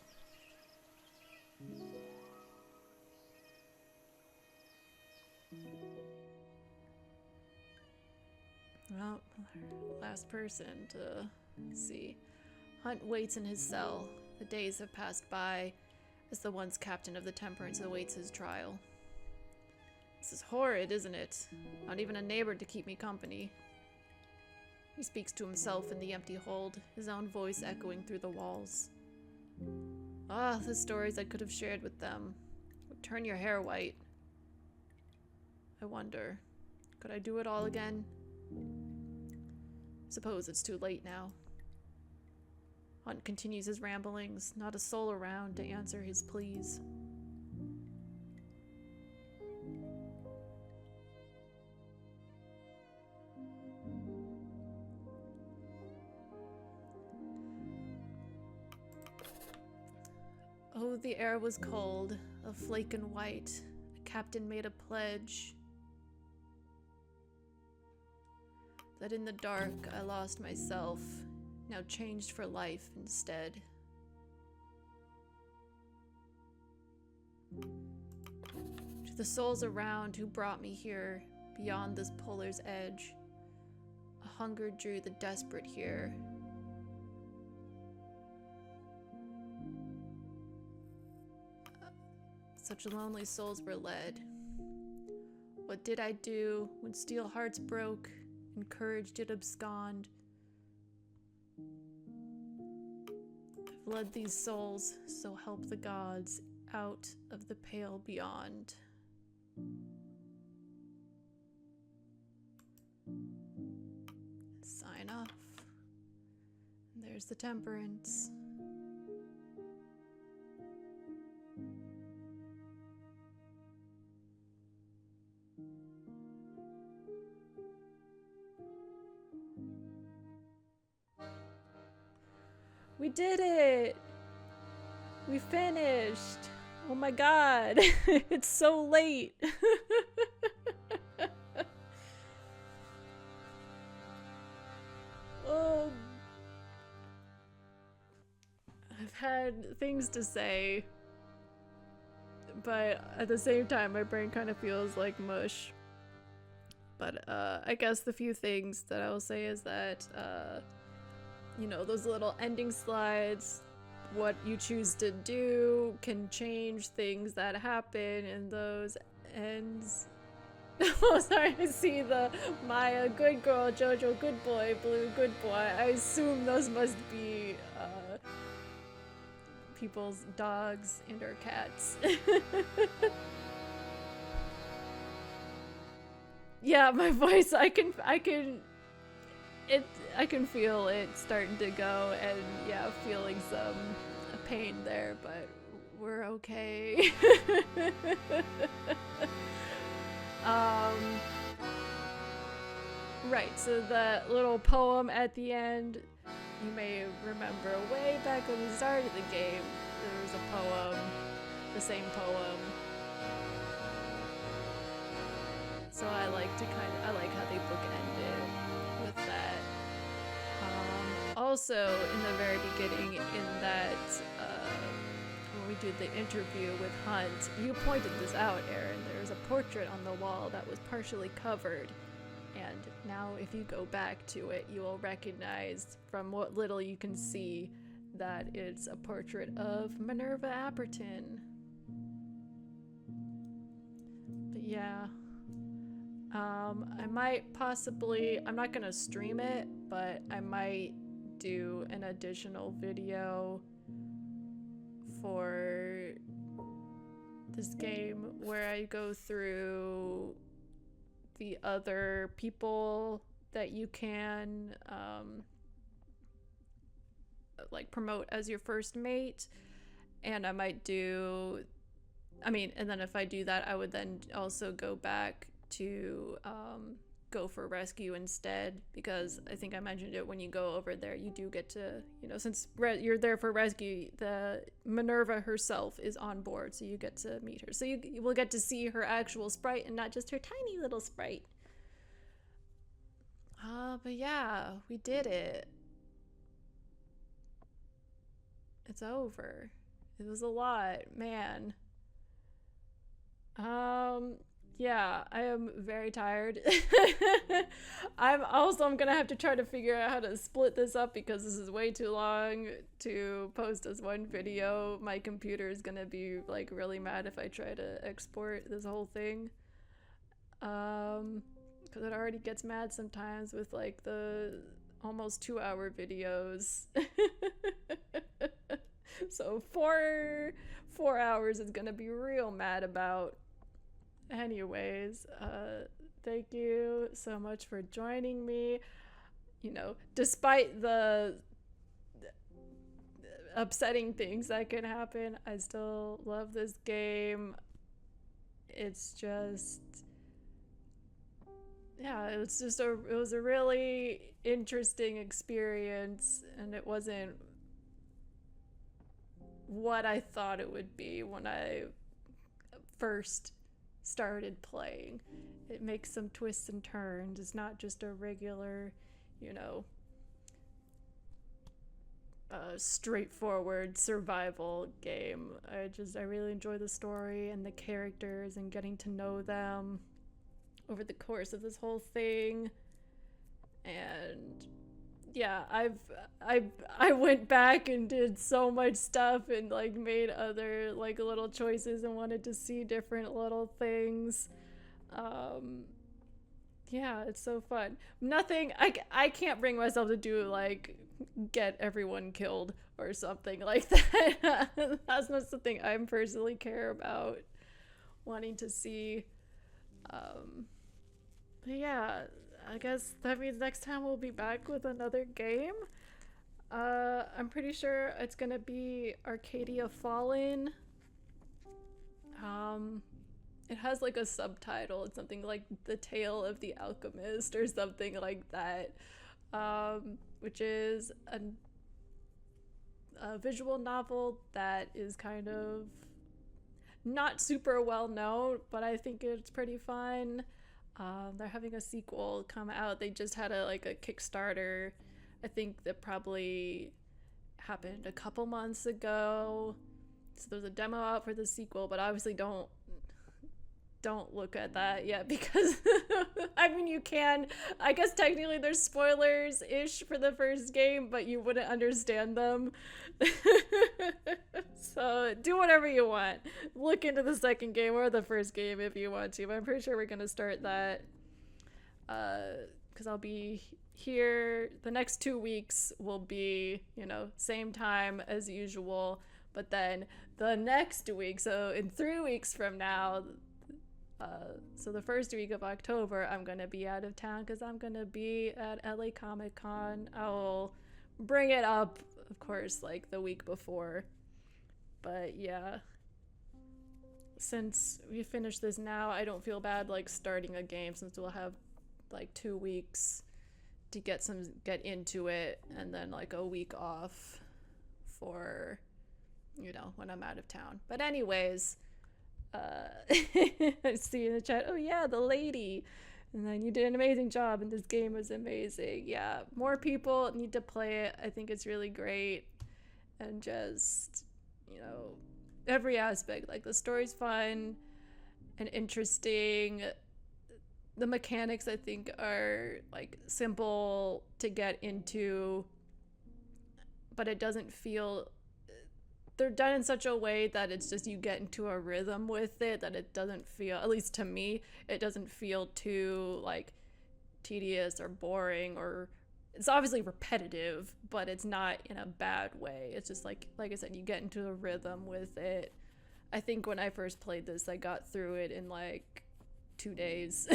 Well, last person to see. Hunt waits in his cell. The days have passed by as the once captain of the Temperance awaits his trial. This is horrid, isn't it? Not even a neighbor to keep me company. He speaks to himself in the empty hold, his own voice echoing through the walls. Ah, the stories I could have shared with them would turn your hair white. I wonder, could I do it all again? Suppose it's too late now. Hunt continues his ramblings, not a soul around to answer his pleas. Oh, the air was cold, a flake and white. The captain made a pledge that in the dark I lost myself, now changed for life instead. To the souls around who brought me here, beyond this polar's edge, a hunger drew the desperate here. Such lonely souls were led. What did I do when steel hearts broke and courage did abscond? I've led these souls, so help the gods, out of the pale beyond. Sign off. There's the temperance. We did it! We finished! Oh my god! It's so late! Oh. I've had things to say, but at the same time my brain kind of feels like mush. But I guess the few things that I will say is that you know, those little ending slides, what you choose to do can change things that happen in those ends. Oh, sorry, I see the Maya, good girl, Jojo, good boy, Blue, good boy. I assume those must be people's dogs and or cats. Yeah, my voice, I can feel it starting to go, and yeah, feeling some pain there, but we're okay. Right, so the little poem at the end, you may remember way back when we started the game, there was a poem, the same poem. So I like how they bookend it with that. Also, in the very beginning, in that, when we did the interview with Hunt, you pointed this out, Aaron. There's a portrait on the wall that was partially covered. And now if you go back to it, you will recognize from what little you can see that it's a portrait of Minerva Apperton. But yeah. I might possibly, I'm not gonna stream it, but I might do an additional video for this game where I go through the other people that you can like promote as your first mate, and I might do, and then if I do that, I would then also go back to go for rescue instead, because I think I mentioned it, when you go over there you do get to, you know, since you're there for rescue, the Minerva herself is on board, so you get to meet her, so you will get to see her actual sprite and not just her tiny little sprite. But yeah, we did it. It's over. It was a lot, man. Yeah, I am very tired. I'm gonna have to try to figure out how to split this up, because this is way too long to post as one video. My computer is gonna be like really mad if I try to export this whole thing. Because it already gets mad sometimes with like the almost 2-hour videos. So 4 hours is gonna be real mad about. Anyways, thank you so much for joining me. You know, despite the upsetting things that can happen, I still love this game. It's just, yeah, it was a really interesting experience, and it wasn't what I thought it would be when I first started playing. It makes some twists and turns. It's not just a regular, you know, straightforward survival game. I really enjoy the story and the characters and getting to know them over the course of this whole thing. And yeah, I went back and did so much stuff and like made other like little choices and wanted to see different little things. Yeah, it's so fun. Nothing, I can't bring myself to do like get everyone killed or something like that. That's not something I personally care about wanting to see. But yeah, I guess that means next time we'll be back with another game. I'm pretty sure it's gonna be Arcadia Fallen. It has like a subtitle. It's something like The Tale of the Alchemist or something like that, which is a visual novel that is kind of not super well known, but I think it's pretty fun. They're having a sequel come out. They just had a Kickstarter. I think that probably happened a couple months ago. So there's a demo out for the sequel, but obviously don't look at that yet because I mean, you can, I guess technically there's spoilers ish for the first game, but you wouldn't understand them. So do whatever you want. Look into the second game or the first game if you want to, but I'm pretty sure we're gonna start that because I'll be here. The next 2 weeks will be, you know, same time as usual, but then the next week, so in 3 weeks from now, so the first week of October, I'm gonna be out of town because I'm gonna be at LA Comic Con. I'll bring it up, of course, like the week before. But yeah, since we finished this now, I don't feel bad like starting a game since we'll have like 2 weeks to get into it, and then like a week off for, you know, when I'm out of town. But anyways, I see in the chat, oh yeah, the lady, and then you did an amazing job and this game was amazing. Yeah, more people need to play it. I think it's really great, and just, you know, every aspect, like the story's fun and interesting. The mechanics I think are like simple to get into, but it doesn't feel, they're done in such a way that it's just, you get into a rhythm with it, that it doesn't feel, at least to me, it doesn't feel too like tedious or boring, or it's obviously repetitive, but it's not in a bad way. It's just like I said, you get into a rhythm with it. I think when I first played this, I got through it in like 2 days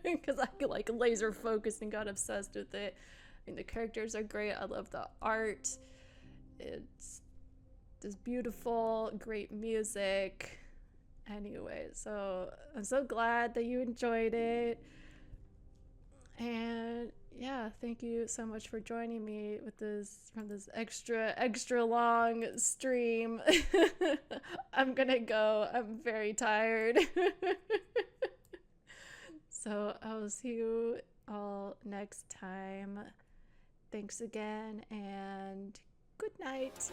because I like laser focused and got obsessed with it. I mean, the characters are great. I love the art. It's just beautiful, great music. Anyway, so I'm so glad that you enjoyed it. And yeah, thank you so much for joining me with this extra long stream. I'm gonna go. I'm very tired. So I'll see you all next time. Thanks again, and good night.